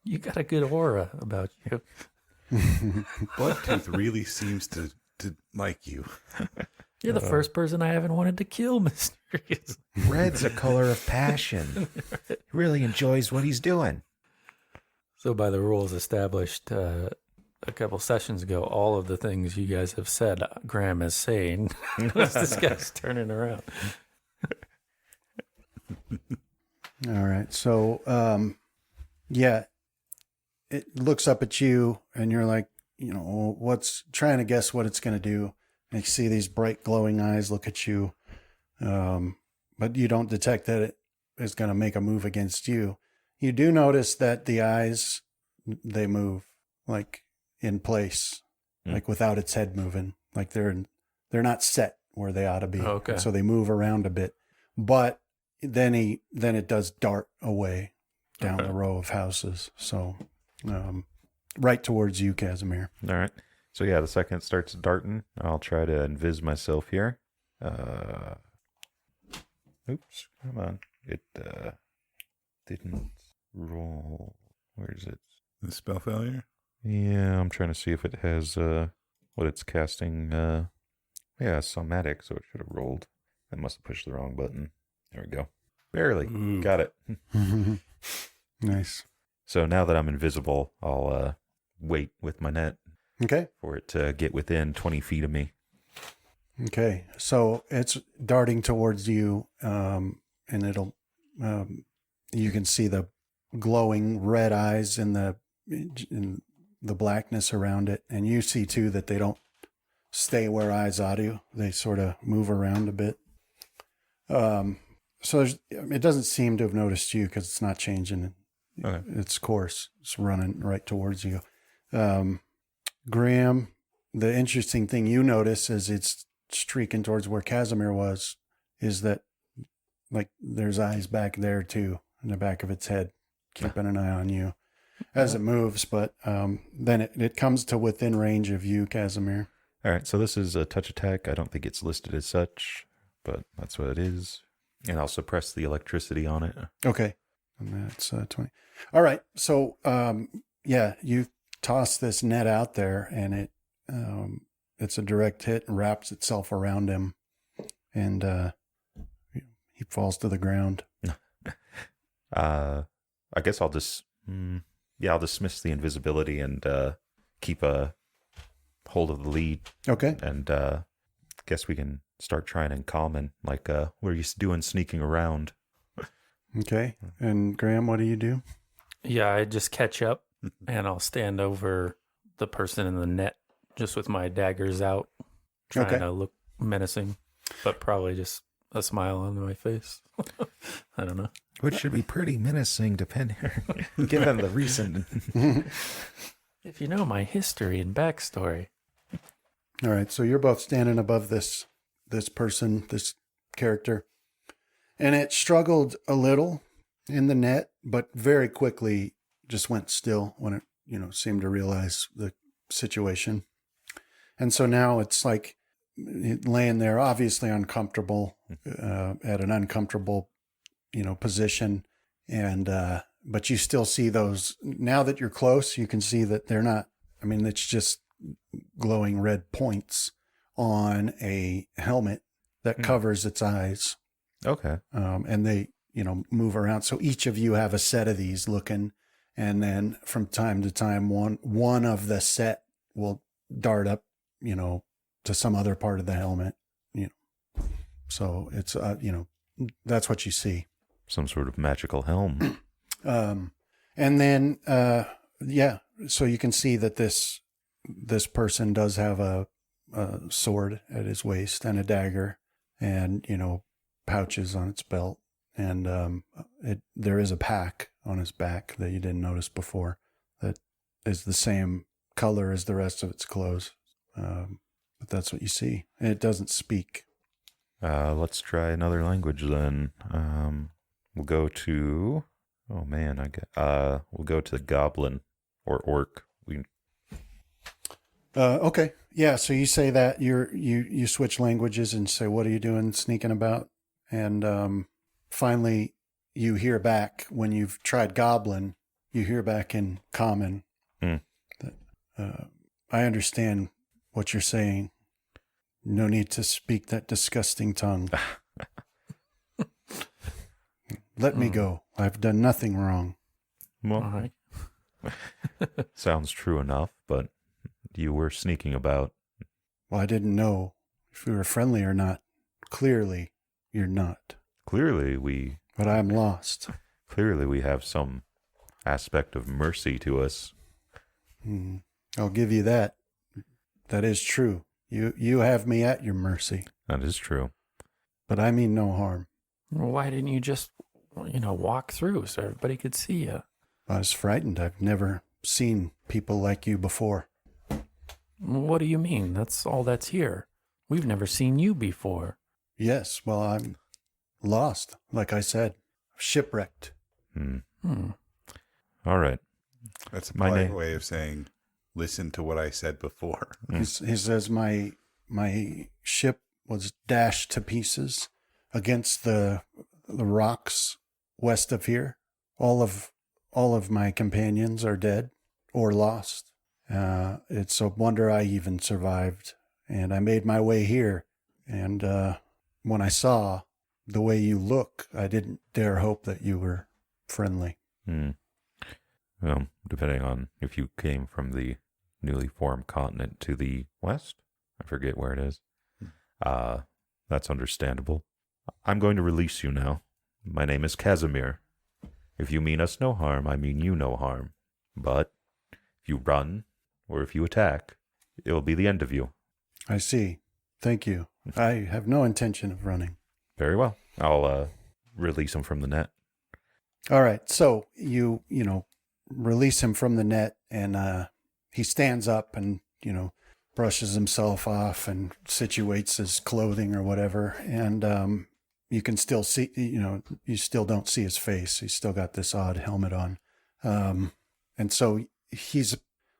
You got a good aura about you. Bloodtooth really seems to like you. You're the first person I haven't wanted to kill, mysteriously. Red's a color of passion. He really enjoys what he's doing. So by the rules established a couple sessions ago, all of the things you guys have said, Graham is saying, this guy's turning around. All right. So, it looks up at you, and you're like, what's trying to guess what it's going to do. And you see these bright glowing eyes look at you. But you don't detect that it is going to make a move against you. You do notice that the eyes, they move like in place, like without its head moving, like they're not set where they ought to be. Okay. So they move around a bit, but then it does dart away down the row of houses. So, right towards you, Casimir. All right. So yeah, the second it starts darting, I'll try to invis myself here. Oops, come on. It didn't roll. Where is it? The spell failure? Yeah, I'm trying to see if it has what it's casting. Yeah, somatic, so it should have rolled. I must have pushed the wrong button. There we go. Barely. Got it. Nice. So now that I'm invisible, I'll wait with my net Okay. for it to get within 20 feet of me. Okay. So it's darting towards you, and it'll, you can see the glowing red eyes in the in the blackness around it. And you see too that they don't stay where eyes ought to. They sort of move around a bit. So it doesn't seem to have noticed you because it's not changing its course. It's running right towards you. Graham, the interesting thing you notice as it's streaking towards where Casimir was is that like there's eyes back there too in the back of its head, keeping an eye on you as it moves. But then it comes to within range of you, Casimir. All right, so this is a touch attack. I don't think it's listed as such, but that's what it is. And I'll suppress the electricity on it. Okay. And that's 20. All right. So, you toss this net out there and it's a direct hit and wraps itself around him. And he falls to the ground. I guess I'll just, I'll dismiss the invisibility and keep a hold of the lead. Okay. And guess we can start trying and common, like we're used to doing, sneaking around. Okay. And Graham, what do you do? Yeah, I just catch up and I'll stand over the person in the net just with my daggers out, trying to look menacing, but probably just a smile on my face. I don't know. Which should be pretty menacing, depending, given the recent. If you know my history and backstory. All right. So you're both standing above this person, this character. And it struggled a little in the net, but very quickly just went still when it, seemed to realize the situation. And so now it's like laying there, obviously uncomfortable, at an uncomfortable, position. And, but you still see those, now that you're close, you can see that they're not, it's just glowing red points on a helmet that covers its eyes. Okay. And they, move around. So each of you have a set of these looking, and then from time to time, one of the set will dart up, to some other part of the helmet, So it's, that's what you see. Some sort of magical helm. And then, so you can see that this person does have a sword at his waist and a dagger and, pouches on its belt. And there is a pack on his back that you didn't notice before that is the same color as the rest of its clothes. But that's what you see. And it doesn't speak. Let's try another language then. We'll go to... Oh man, we'll go to the goblin or orc. Okay. Yeah. So you say that you switch languages and say, what are you doing sneaking about? And, finally you hear back when you've tried goblin, you hear back in common. That, I understand what you're saying. No need to speak that disgusting tongue. Let me go. I've done nothing wrong. Well, All right. sounds true enough, but you were sneaking about. Well, I didn't know if you were friendly or not. Clearly, you're not. But I'm lost. Clearly, we have some aspect of mercy to us. I'll give you that. That is true. You have me at your mercy. That is true. But I mean no harm. Well, why didn't you just, walk through so everybody could see you? I was frightened. I've never seen people like you before. What do you mean? That's all that's here. We've never seen you before. Yes, well, I'm lost, like I said. Shipwrecked. All right. That's a My polite name- way of saying, listen to what I said before. He says my ship was dashed to pieces against the rocks west of here. All of my companions are dead or lost. It's a wonder I even survived. And I made my way here. And when I saw the way you look, I didn't dare hope that you were friendly. Well, depending on if you came from the newly formed continent to the west, I forget where it is. That's understandable. I'm going to release you now. My name is Casimir. If you mean us no harm, I mean you no harm. But If you run or if you attack, it will be the end of you. I see. Thank you. I have no intention of running. Very well. I'll release him from the net. All right. So you release him from the net, and he stands up and, brushes himself off and situates his clothing or whatever. And you can still see, you still don't see his face. He's still got this odd helmet on. And so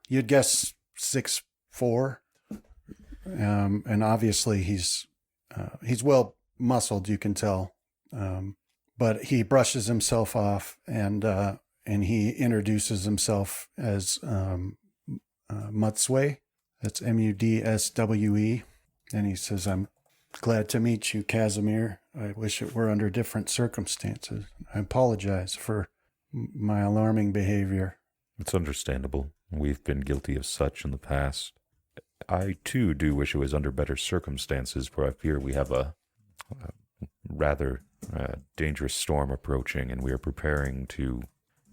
you'd guess 6'4". And obviously he's well muscled, you can tell. But he brushes himself off, and he introduces himself as Mudswe. That's Mudswe. And he says, "I'm glad to meet you, Casimir. I wish it were under different circumstances. I apologize for my alarming behavior." It's understandable. We've been guilty of such in the past. I, too, do wish it was under better circumstances, for I fear we have a rather dangerous storm approaching, and we are preparing to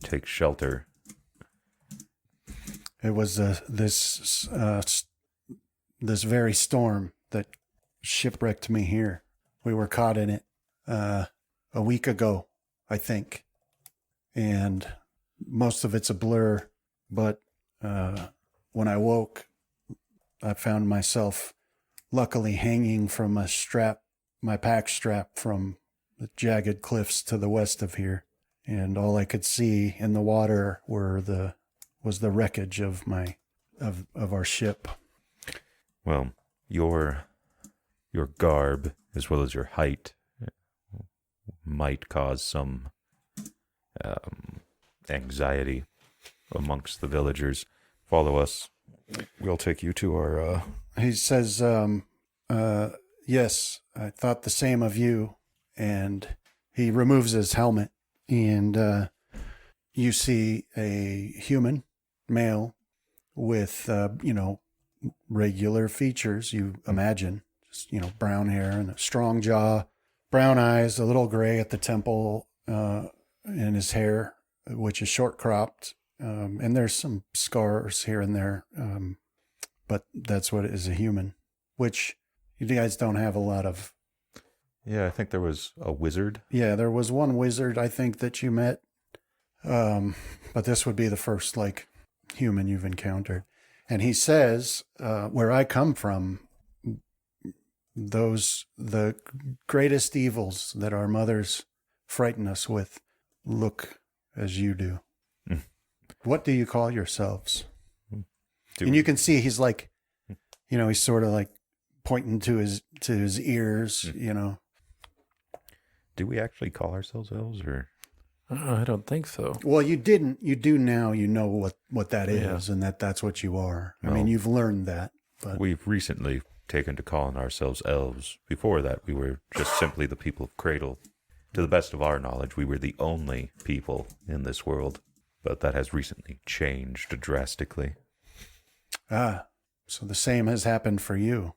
take shelter. It was this very storm that shipwrecked me here. We were caught in it a week ago, I think. And most of it's a blur, but when I woke, I found myself luckily hanging from a strap, my pack strap, from the jagged cliffs to the west of here. And all I could see in the water was the wreckage of our ship. Well, your garb, as well as your height, might cause some anxiety amongst the villagers. Follow us. We'll take you to our... He says, "Yes, I thought the same of you." And he removes his helmet, and you see a human, male, with, regular features, you imagine. Just, brown hair and a strong jaw, brown eyes, a little gray at the temple, in his hair, which is short cropped. And there's some scars here and there. But that's what it is, a human, which you guys don't have a lot of. Yeah, I think there was a wizard. Yeah, there was one wizard, I think, that you met. But this would be the first, human you've encountered. And he says, where I come from, the greatest evils that our mothers frighten us with look as you do. What do you call yourselves? And you can see he's he's sort of pointing to his ears, Do we actually call ourselves elves, or? I don't think so. Well, you didn't. You do now. You know what that is, Yeah. and that's what you are. I Well, mean, you've learned that. But We've recently taken to calling ourselves elves. Before that, we were just simply the people of Cradle. To the best of our knowledge, we were the only people in this world. But that has recently changed drastically. So the same has happened for you.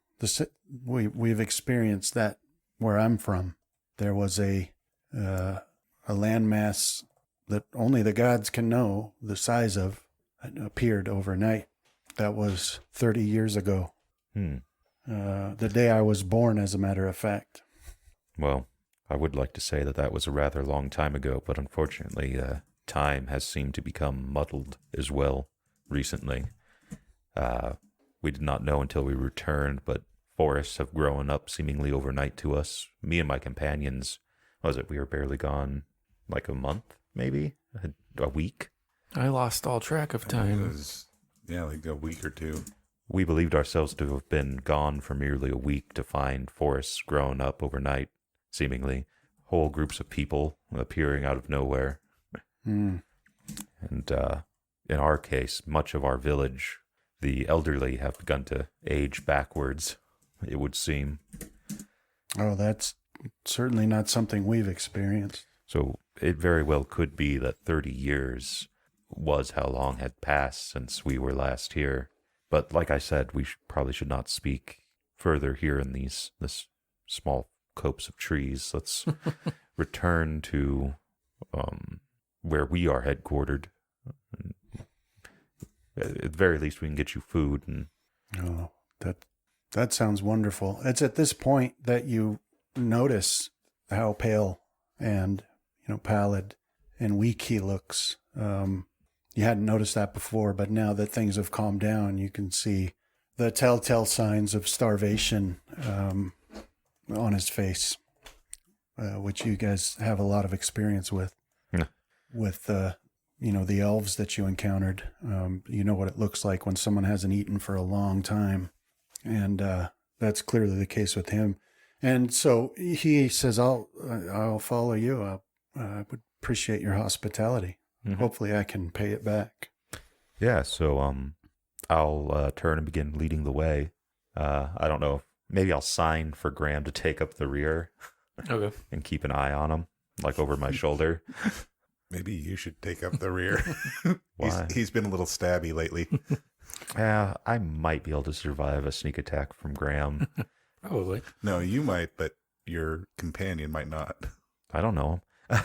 We've experienced that where I'm from. There was a landmass that only the gods can know the size of, that appeared overnight. That was 30 years ago. The day I was born, as a matter of fact. Well, I would like to say that was a rather long time ago, but unfortunately, time has seemed to become muddled as well recently. We did not know until we returned, but forests have grown up seemingly overnight to us. Me and my companions, we were barely gone a month, maybe? A week? I lost all track of It time. was, a week or two. We believed ourselves to have been gone for merely a week to find forests grown up overnight, seemingly. Whole groups of people appearing out of nowhere. And in our case, much of our village, the elderly have begun to age backwards, it would seem. Oh, that's certainly not something we've experienced. So it very well could be that 30 years was how long had passed since we were last here. But like I said, we probably should not speak further here in this small copse of trees. Let's return to where we are headquartered. at the very least, we can get you food. And Oh, that sounds wonderful. It's at this point that you notice how pale and pallid and weak he looks. You hadn't noticed that before, but now that things have calmed down, you can see the telltale signs of starvation on his face, which you guys have a lot of experience with. Yeah. With the elves that you encountered. You know what it looks like when someone hasn't eaten for a long time, and that's clearly the case with him. And so he says, "I'll follow you. I would appreciate your hospitality. Mhm. Hopefully, I can pay it back." yeah, so I'll turn and begin leading the way. I don't know if maybe I'll sign for Graham to take up the rear Okay. and keep an eye on him, like over my shoulder. Maybe you should take up the rear. Why? He's been a little stabby lately. Yeah, I might be able to survive a sneak attack from Graham. Probably. No, you might, but your companion might not. I don't know him.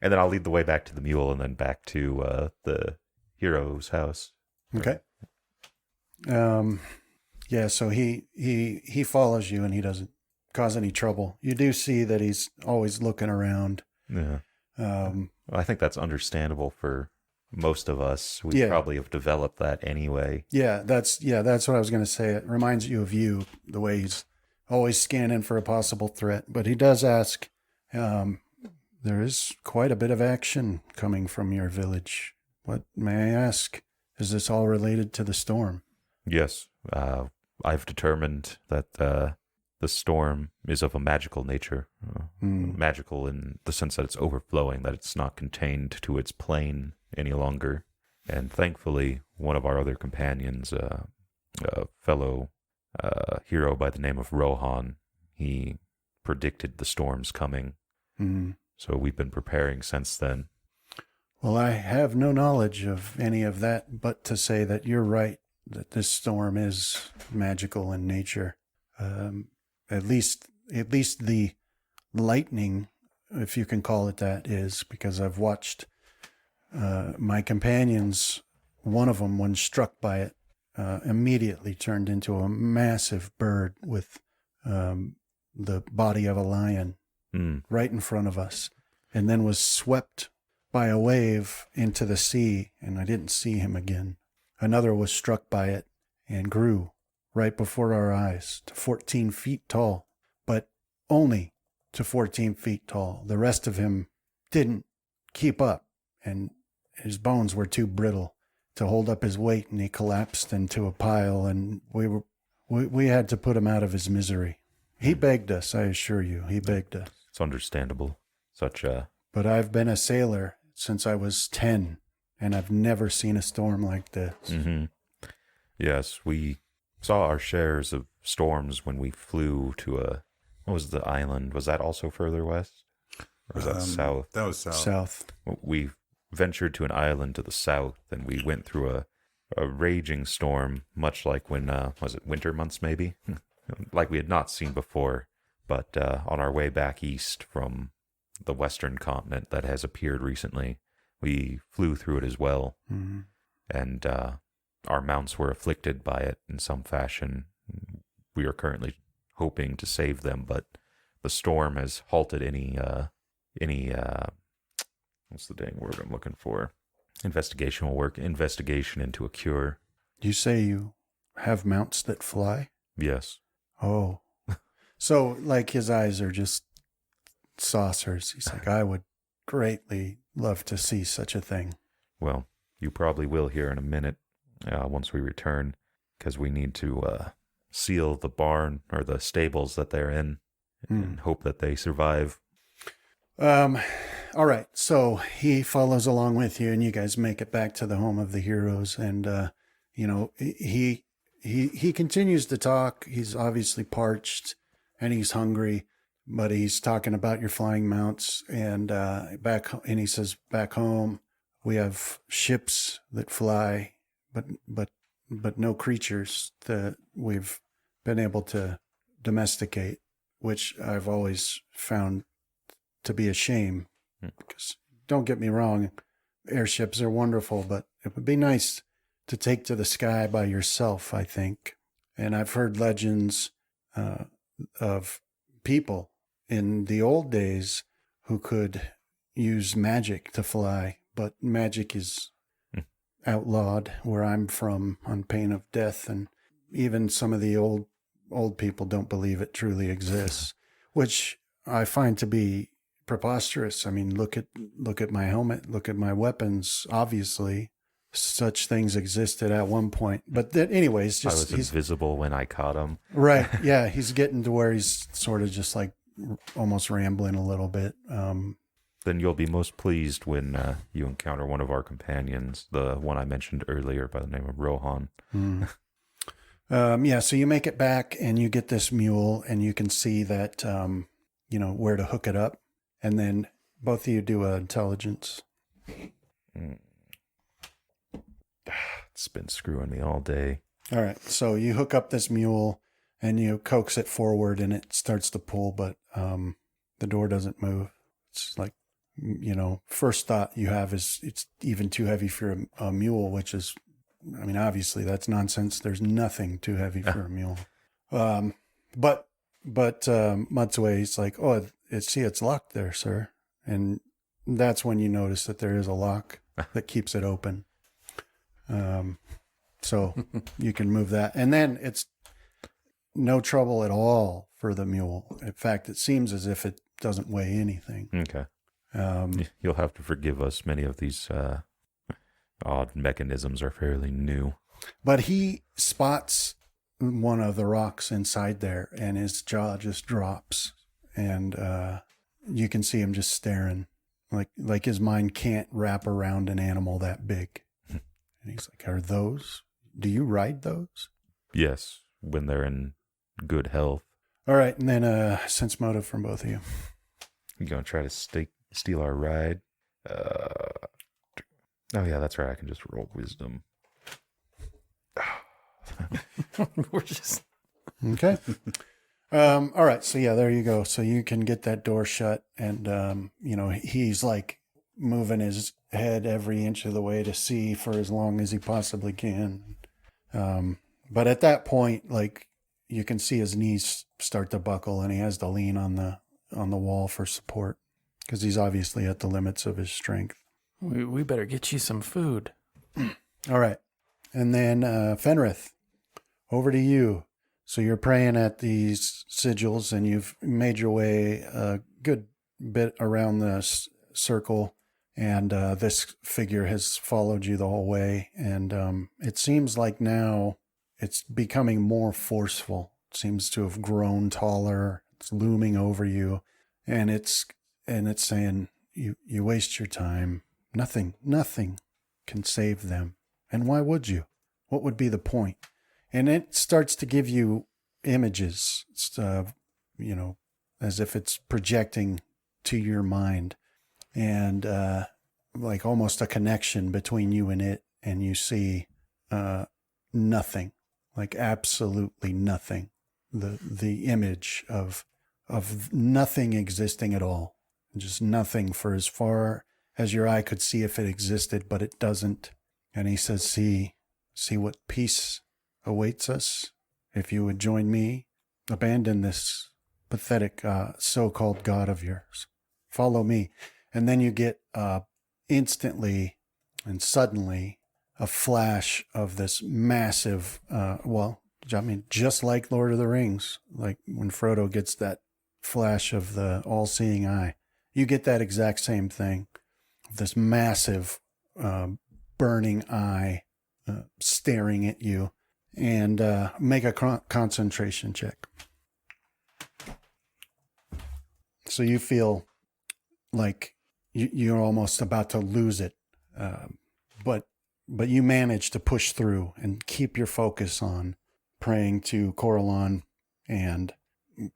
And then I'll lead the way back to the mule and then back to the hero's house. Okay. Yeah. So he follows you, and he doesn't cause any trouble. You do see that he's always looking around. Yeah. Um, Well, I think that's understandable for most of us. We Yeah. probably have developed that anyway. that's what I was going to say. It reminds you of you, the way he's always scanning for a possible threat. But he does ask, there is quite a bit of action coming from your village. What, may I ask, is this all related to the storm? Yes, I've determined that the storm is of a magical nature. Magical in the sense that it's overflowing, that it's not contained to its plane any longer. And thankfully, one of our other companions, a fellow hero by the name of Rohan, he predicted the storm's coming. Mm. So we've been preparing since then. Well, I have no knowledge of any of that, but to say that you're right, that this storm is magical in nature. At least the lightning, if you can call it that, is, because I've watched my companions, one of them, when struck by it, immediately turned into a massive bird with the body of a lion right in front of us, and then was swept by a wave into the sea, and I didn't see him again. Another was struck by it and grew right before our eyes to 14 feet tall, but only to 14 feet tall. The rest of him didn't keep up, and his bones were too brittle to hold up his weight, and he collapsed into a pile, and we had to put him out of his misery. He begged us, I assure you, he begged us. It's understandable. Such a... But I've been a sailor since I was 10, and I've never seen a storm like this. Mm-hmm. Yes, we saw our shares of storms when we flew to what was the island? Was that also further west? Or was that south? That was south. South. We ventured to an island to the south, and we went through a raging storm, much like when, was it winter months maybe? Like we had not seen before, but on our way back east from the western continent that has appeared recently, we flew through it as well. Mm-hmm. And our mounts were afflicted by it in some fashion. We are currently hoping to save them, but the storm has halted any what's the dang word I'm looking for? Investigation into a cure. You say you have mounts that fly? Yes. Oh. So, like, his eyes are just saucers. He's like, I would greatly love to see such a thing. Well, you probably will here in a minute once we return, because we need to seal the barn or the stables that they're in and hope that they survive. All right. So he follows along with you, and you guys make it back to the home of the heroes. And, he continues to talk. He's obviously parched and he's hungry, but he's talking about your flying mounts and he says, back home, we have ships that fly, but no creatures that we've been able to domesticate, which I've always found to be a shame. Because don't get me wrong, airships are wonderful, but it would be nice to take to the sky by yourself, I think. And I've heard legends of people in the old days who could use magic to fly, but magic is outlawed where I'm from on pain of death, and even some of the old people don't believe it truly exists, which I find to be preposterous. I mean, look at my helmet, look at my weapons. Obviously, such things existed at one point. But then, anyways, I just was invisible when I caught him. right. Yeah, he's getting to where he's sort of just like almost rambling a little bit. Then you'll be most pleased when you encounter one of our companions, the one I mentioned earlier by the name of Rohan. Yeah, so you make it back and you get this mule and you can see that, where to hook it up. And then both of you do intelligence. It's been screwing me all day. All right, so you hook up this mule and you coax it forward and it starts to pull, but the door doesn't move. It's like, first thought you have is it's even too heavy for a mule, which is, I mean, obviously that's nonsense. There's nothing too heavy for a mule. But Matsue's like, oh, it's locked there, sir. And that's when you notice that there is a lock that keeps it open. So you can move that. And then it's no trouble at all for the mule. In fact, it seems as if it doesn't weigh anything. Okay. You'll have to forgive us. Many of these odd mechanisms are fairly new. But he spots one of the rocks inside there, and his jaw just drops. And you can see him just staring, like his mind can't wrap around an animal that big. And he's like, do you ride those? Yes, when they're in good health. All right, and then sense motive from both of you. You gonna try to steal our ride? Oh yeah, that's right. I can just roll wisdom. We're just Okay. All right. So yeah, there you go. So you can get that door shut, and he's like moving his head every inch of the way to see for as long as he possibly can. But at that point, like you can see his knees start to buckle, and he has to lean on the wall for support because he's obviously at the limits of his strength. we better get you some food. All right. And then Fenrith, over to you. So you're praying at these sigils, and you've made your way a good bit around the circle, and this figure has followed you the whole way. And it seems like now it's becoming more forceful. It seems to have grown taller. It's looming over you, and it's saying, you waste your time. Nothing can save them. And why would you? What would be the point? And it starts to give you images, as if it's projecting to your mind, and like almost a connection between you and it. And you see nothing, like absolutely nothing. The image of nothing existing at all, just nothing for as far as your eye could see if it existed, but it doesn't. And he says, see what peace awaits us. If you would join me, abandon this pathetic so-called God of yours. Follow me. And then you get instantly and suddenly a flash of this massive, just like Lord of the Rings, like when Frodo gets that flash of the all-seeing eye. You get that exact same thing. This massive burning eye staring at you. And make a concentration check. So you feel like you're almost about to lose it, but you manage to push through and keep your focus on praying to Coralon and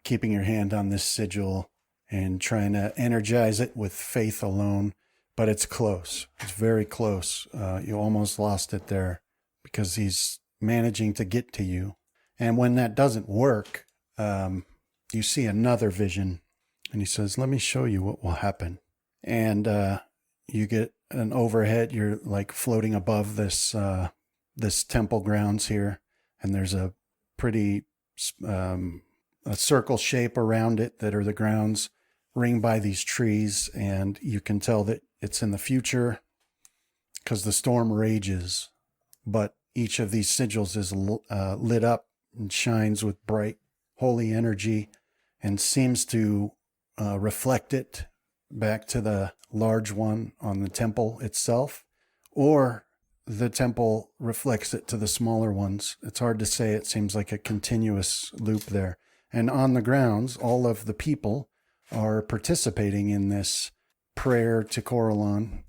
keeping your hand on this sigil and trying to energize it with faith alone. But it's close. It's very close. You almost lost it there because he's managing to get to you. And when that doesn't work, you see another vision, and he says, let me show you what will happen. And you get an overhead, you're like floating above this this temple grounds here, and there's a pretty a circle shape around it that are the grounds ringed by these trees, and you can tell that it's in the future because the storm rages, but each of these sigils is lit up and shines with bright holy energy and seems to reflect it back to the large one on the temple itself, or the temple reflects it to the smaller ones. It's hard to say. It seems like a continuous loop there. And on the grounds, all of the people are participating in this prayer to Corellon,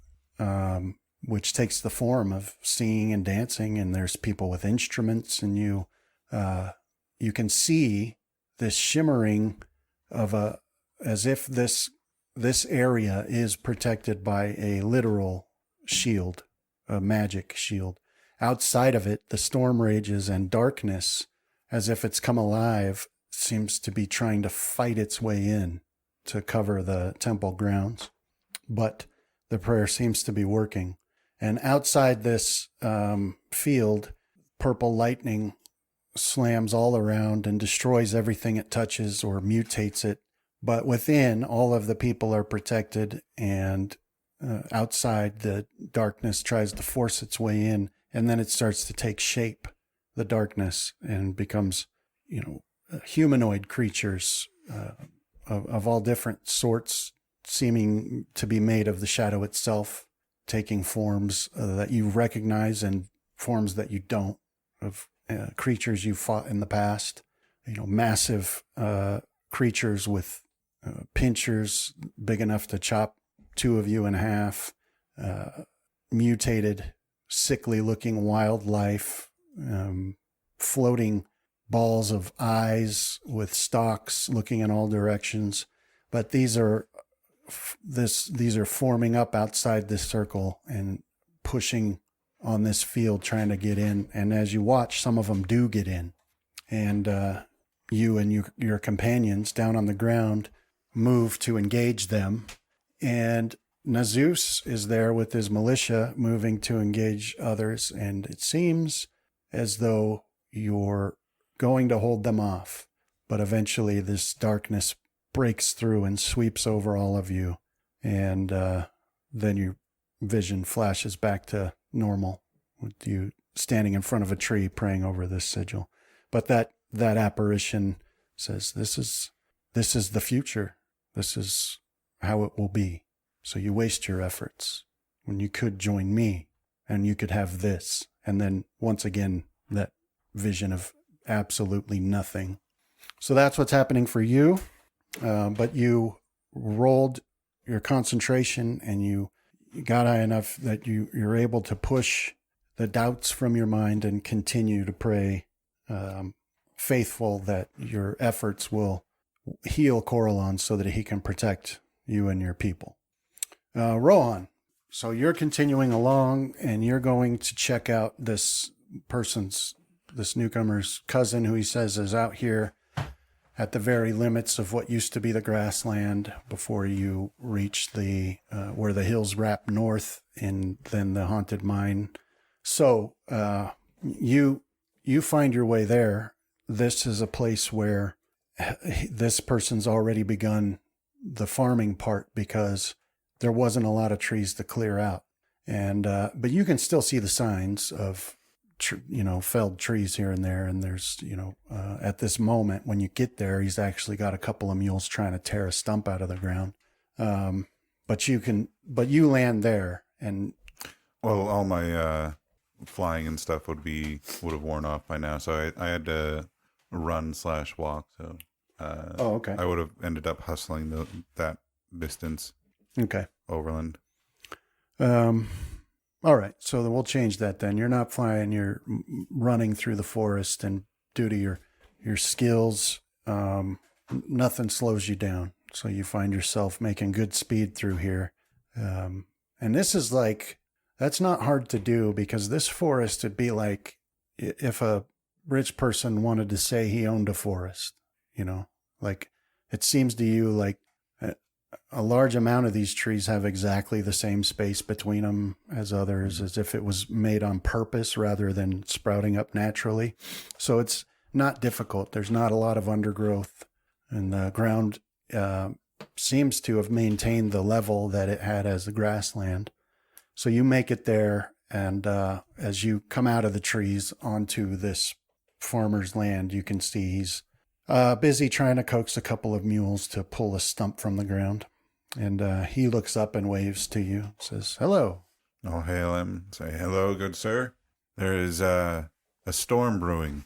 which takes the form of singing and dancing. And there's people with instruments, and you can see this shimmering of as if this area is protected by a literal shield, a magic shield. Outside of it, the storm rages, and darkness, as if it's come alive, seems to be trying to fight its way in to cover the temple grounds. But the prayer seems to be working. And outside this field, purple lightning slams all around and destroys everything it touches or mutates it. But within, all of the people are protected, and outside, the darkness tries to force its way in, and then it starts to take shape, the darkness, and becomes, humanoid creatures of all different sorts, seeming to be made of the shadow itself, taking forms that you recognize and forms that you don't, of creatures you fought in the past, massive creatures with pinchers big enough to chop two of you in half, mutated, sickly looking wildlife, floating balls of eyes with stalks looking in all directions. But these are forming up outside this circle and pushing on this field, trying to get in. And as you watch, some of them do get in, and you and your companions down on the ground move to engage them. And Nazus is there with his militia, moving to engage others, and it seems as though you're going to hold them off. But eventually this darkness breaks through and sweeps over all of you, and then your vision flashes back to normal, with you standing in front of a tree praying over this sigil. But that apparition says, this is the future. This is how it will be. So you waste your efforts when you could join me, and you could have this. And then once again, that vision of absolutely nothing. So that's what's happening for you. But you rolled your concentration, and you got high enough that you're able to push the doubts from your mind and continue to pray, faithful that your efforts will heal Corellon so that he can protect you and your people. Rohan, so you're continuing along, and you're going to check out this newcomer's cousin, who he says is out here at the very limits of what used to be the grassland before you reach where the hills wrap north, and then the haunted mine. So you find your way there. This is a place where this person's already begun the farming part, because there wasn't a lot of trees to clear out. And but you can still see the signs of felled trees here and there. And there's, at this moment when you get there, he's actually got a couple of mules trying to tear a stump out of the ground. But you land there, and Well, all my flying and stuff would have worn off by now, so I had to run/walk. So okay. I would have ended up hustling that distance. Okay. Overland. All right. So then we'll change that then. You're not flying, you're running through the forest, and due to your skills, nothing slows you down. So you find yourself making good speed through here. And this is that's not hard to do, because this forest would be like if a rich person wanted to say he owned a forest, it seems to you like a large amount of these trees have exactly the same space between them as others, as if it was made on purpose rather than sprouting up naturally. So it's not difficult. There's not a lot of undergrowth, and the ground seems to have maintained the level that it had as the grassland. So you make it there, and as you come out of the trees onto this farmer's land, you can see he's busy trying to coax a couple of mules to pull a stump from the ground. And he looks up and waves to you, says, "Hello." I'll hail him. Say, "Hello, good sir. There is a storm brewing.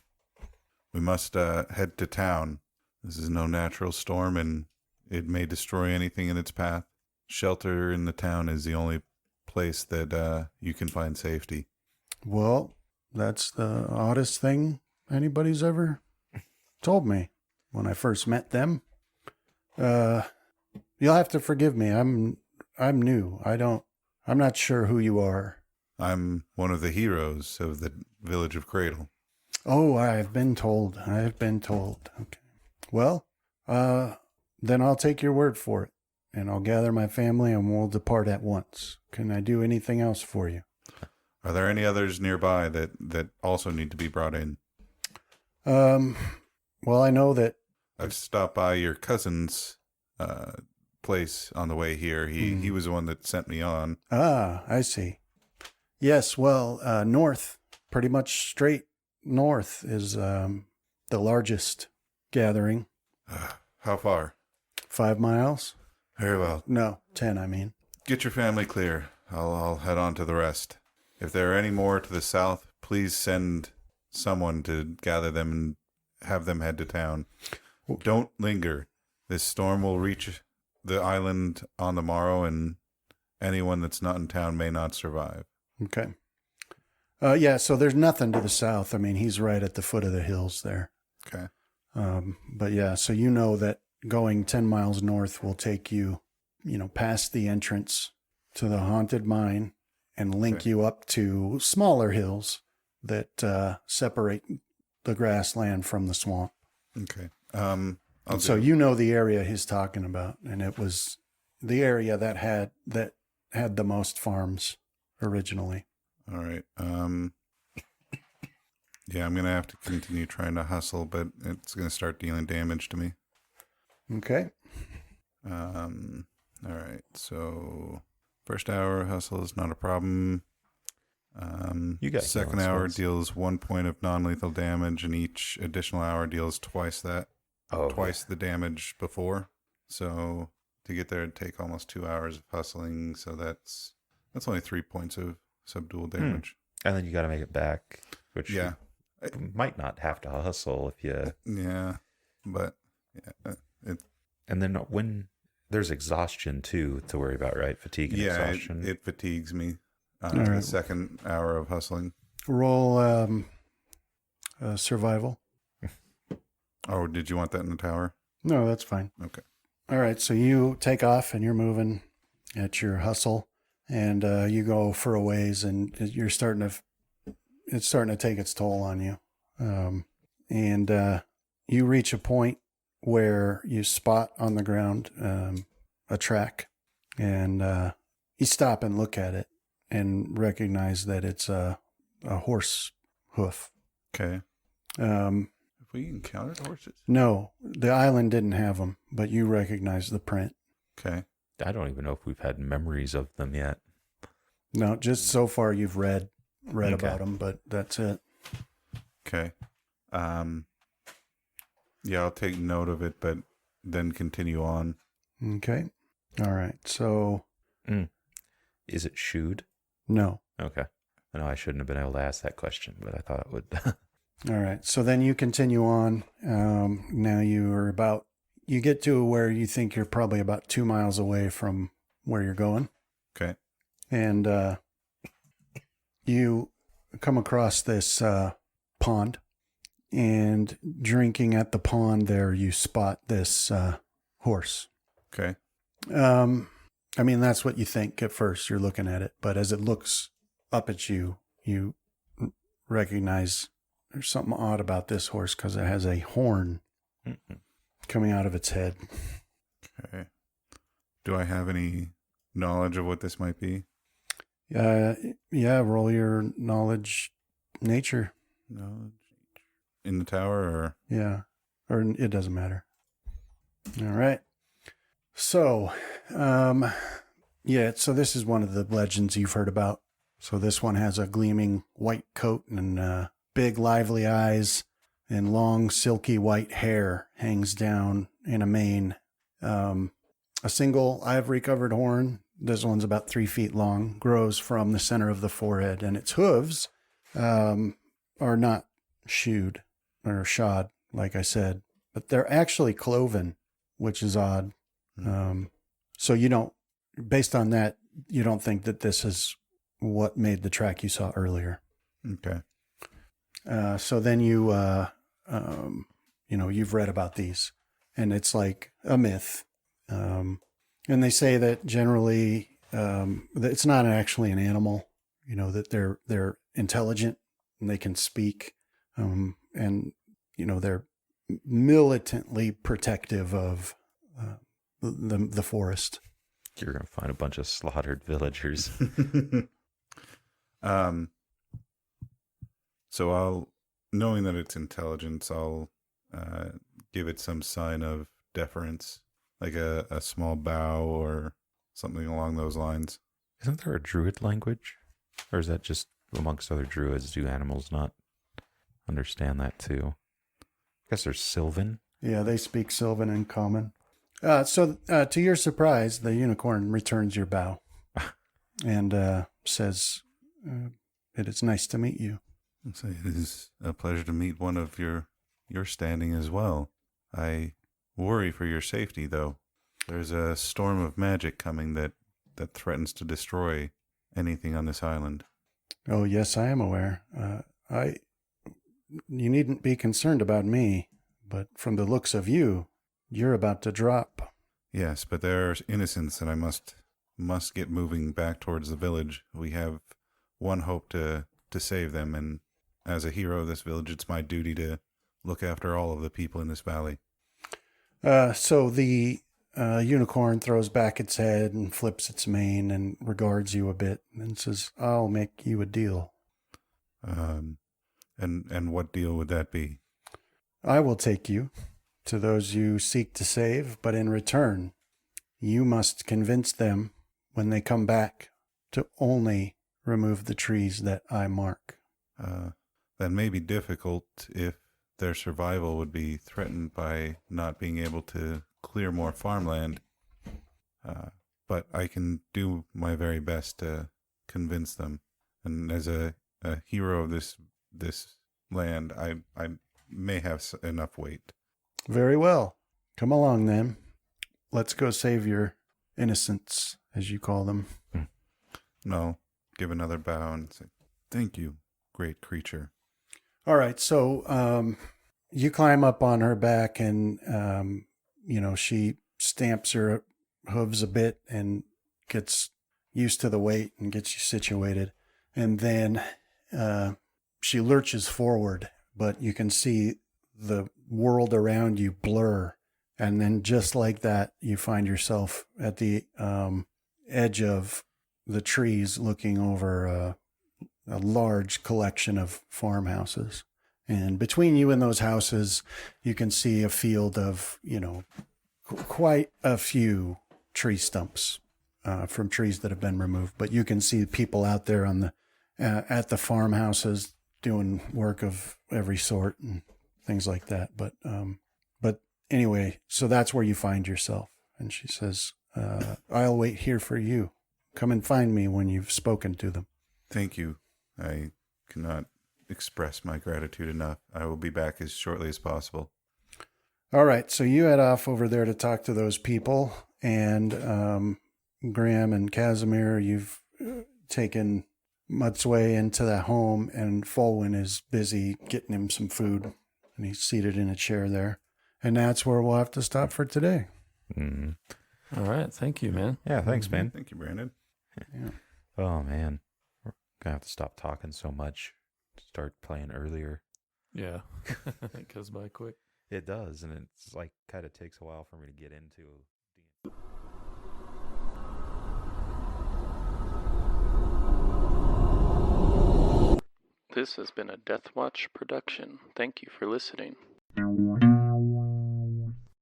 We must head to town. This is no natural storm, and it may destroy anything in its path. Shelter in the town is the only place that you can find safety." Well, that's the oddest thing anybody's ever told me when I first met them. You'll have to forgive me. I'm new. I'm not sure who you are. I'm one of the heroes of the village of Cradle. Oh, I've been told. Okay. Well, then I'll take your word for it, and I'll gather my family and we'll depart at once. Can I do anything else for you? Are there any others nearby that also need to be brought in? Well, I know that. I've stopped by your cousin's place on the way here. He was the one that sent me on. Ah, I see. Yes, well, north, pretty much straight north is the largest gathering. How far? 5 miles? Very well. No, 10, I mean. Get your family clear. I'll head on to the rest. If there are any more to the south, please send someone to gather them and have them head to town. Don't linger. This storm will reach the island on the morrow, and anyone that's not in town may not survive. Okay. Yeah, so there's nothing to the south. I mean, he's right at the foot of the hills there. Okay. But yeah, so you know that going 10 miles north will take you, past the entrance to the haunted mine and link you up to smaller hills that separate the grassland from the swamp. Okay. So you know the area he's talking about, and it was the area that had the most farms originally. All right. Yeah, I'm going to have to continue trying to hustle, but it's going to start dealing damage to me. Okay. All right. So first hour hustle is not a problem. You got second healing hour spells. deals 1 point of non-lethal damage, and each additional hour deals twice that. Oh, Twice the damage before. So to get there, it'd take almost 2 hours of hustling. So that's only 3 points of subdual damage. and then you got to make it back, which Yeah. you might not have to hustle if you. Yeah. But yeah, And then when there's exhaustion too to worry about, right? Fatigue and exhaustion. it fatigues me. All The right. second hour of hustling. Roll survival. Oh, did you want that in the tower? No, that's fine. Okay. All right, so you take off and you're moving at your hustle, and you go for a ways, and it's starting to take its toll on you. And you reach a point where you spot on the ground a track, and you stop and look at it and recognize that it's a horse hoof. Okay. Um, Have we encountered horses? no, the island didn't have them, but you recognize the print. Okay. I don't even know if we've had memories of them yet. No, just so far you've read Okay. about them, but that's it. Okay. Yeah, I'll take note of it, but then continue on. Okay. All right. So, Is it shoed? no. Okay. I know I shouldn't have been able to ask that question, but I thought it would. All right. So then you continue on. Now you get to where you think you're probably about 2 miles away from where you're going. Okay. And you come across this pond. And drinking at the pond there, you spot this horse. Okay. I mean, that's what you think at first. You're looking at it. But as it looks up at you, you recognize there's something odd about this horse because it has a horn coming out of its head. Okay. Do I have any knowledge of what this might be? Yeah, roll your knowledge nature. Knowledge in the tower, or Yeah, or it doesn't matter. All right. So, so this is one of the legends you've heard about. So this one has a gleaming white coat and big lively eyes, and long silky white hair hangs down in a mane. A single ivory-covered horn, this one's about 3 feet long, grows from the center of the forehead, and its hooves are not shoed or shod, like I said, but they're actually cloven, which is odd. So you don't, based on that, you don't think that this is what made the track you saw earlier. okay. So then you've read about these, and it's like a myth. And they say that generally, that it's not actually an animal, that they're intelligent and they can speak. And, they're militantly protective of the forest. You're going to find a bunch of slaughtered villagers. So knowing that it's intelligence, I'll give it some sign of deference, like a small bow or something along those lines. Isn't there a druid language? Or is that just amongst other druids? Do animals not understand that too? I guess there's Sylvan. Yeah, they speak Sylvan in common. So to your surprise, the unicorn returns your bow and says, it is nice to meet you. I'll say it is a pleasure to meet one of your standing as well. I worry for your safety, though. There's a storm of magic coming that threatens to destroy anything on this island. Oh, yes, I am aware. You needn't be concerned about me, but from the looks of you, you're about to drop. Yes, but there's innocents, and I must get moving back towards the village. We have one hope to save them, and as a hero of this village, it's my duty to look after all of the people in this valley. So the unicorn throws back its head and flips its mane and regards you a bit and says, I'll make you a deal. And what deal would that be? I will take you to those you seek to save, but in return, you must convince them when they come back to only remove the trees that I mark. That may be difficult if their survival would be threatened by not being able to clear more farmland. But I can do my very best to convince them. And as a hero of this land, I may have enough weight. Very well. Come along then. Let's go save your innocents, as you call them. No, give another bow and say, thank you, great creature. All right, so you climb up on her back and, she stamps her hooves a bit and gets used to the weight and gets you situated. And then she lurches forward, but you can see the world around you blur. And then just like that, you find yourself at the edge of the trees looking over a large collection of farmhouses. And between you and those houses, you can see a field of, quite a few tree stumps from trees that have been removed. But you can see people out there on at the farmhouses doing work of every sort and things like that. But anyway, so that's where you find yourself. And she says, I'll wait here for you. Come and find me when you've spoken to them. Thank you. I cannot express my gratitude enough. I will be back as shortly as possible. All right, so you head off over there to talk to those people, and Graham and Casimir, you've taken Mudsway into that home, and Folwyn is busy getting him some food, and he's seated in a chair there. And that's where we'll have to stop for today. Mm. All right. Thank you, man. Yeah, thanks, man. Thank you, Brandon. Yeah. Oh, man. We're going to have to stop talking so much. Start playing earlier. Yeah. It goes by quick. It does, and it's like kind of takes a while for me to get into. This has been a Death Watch production. Thank you for listening.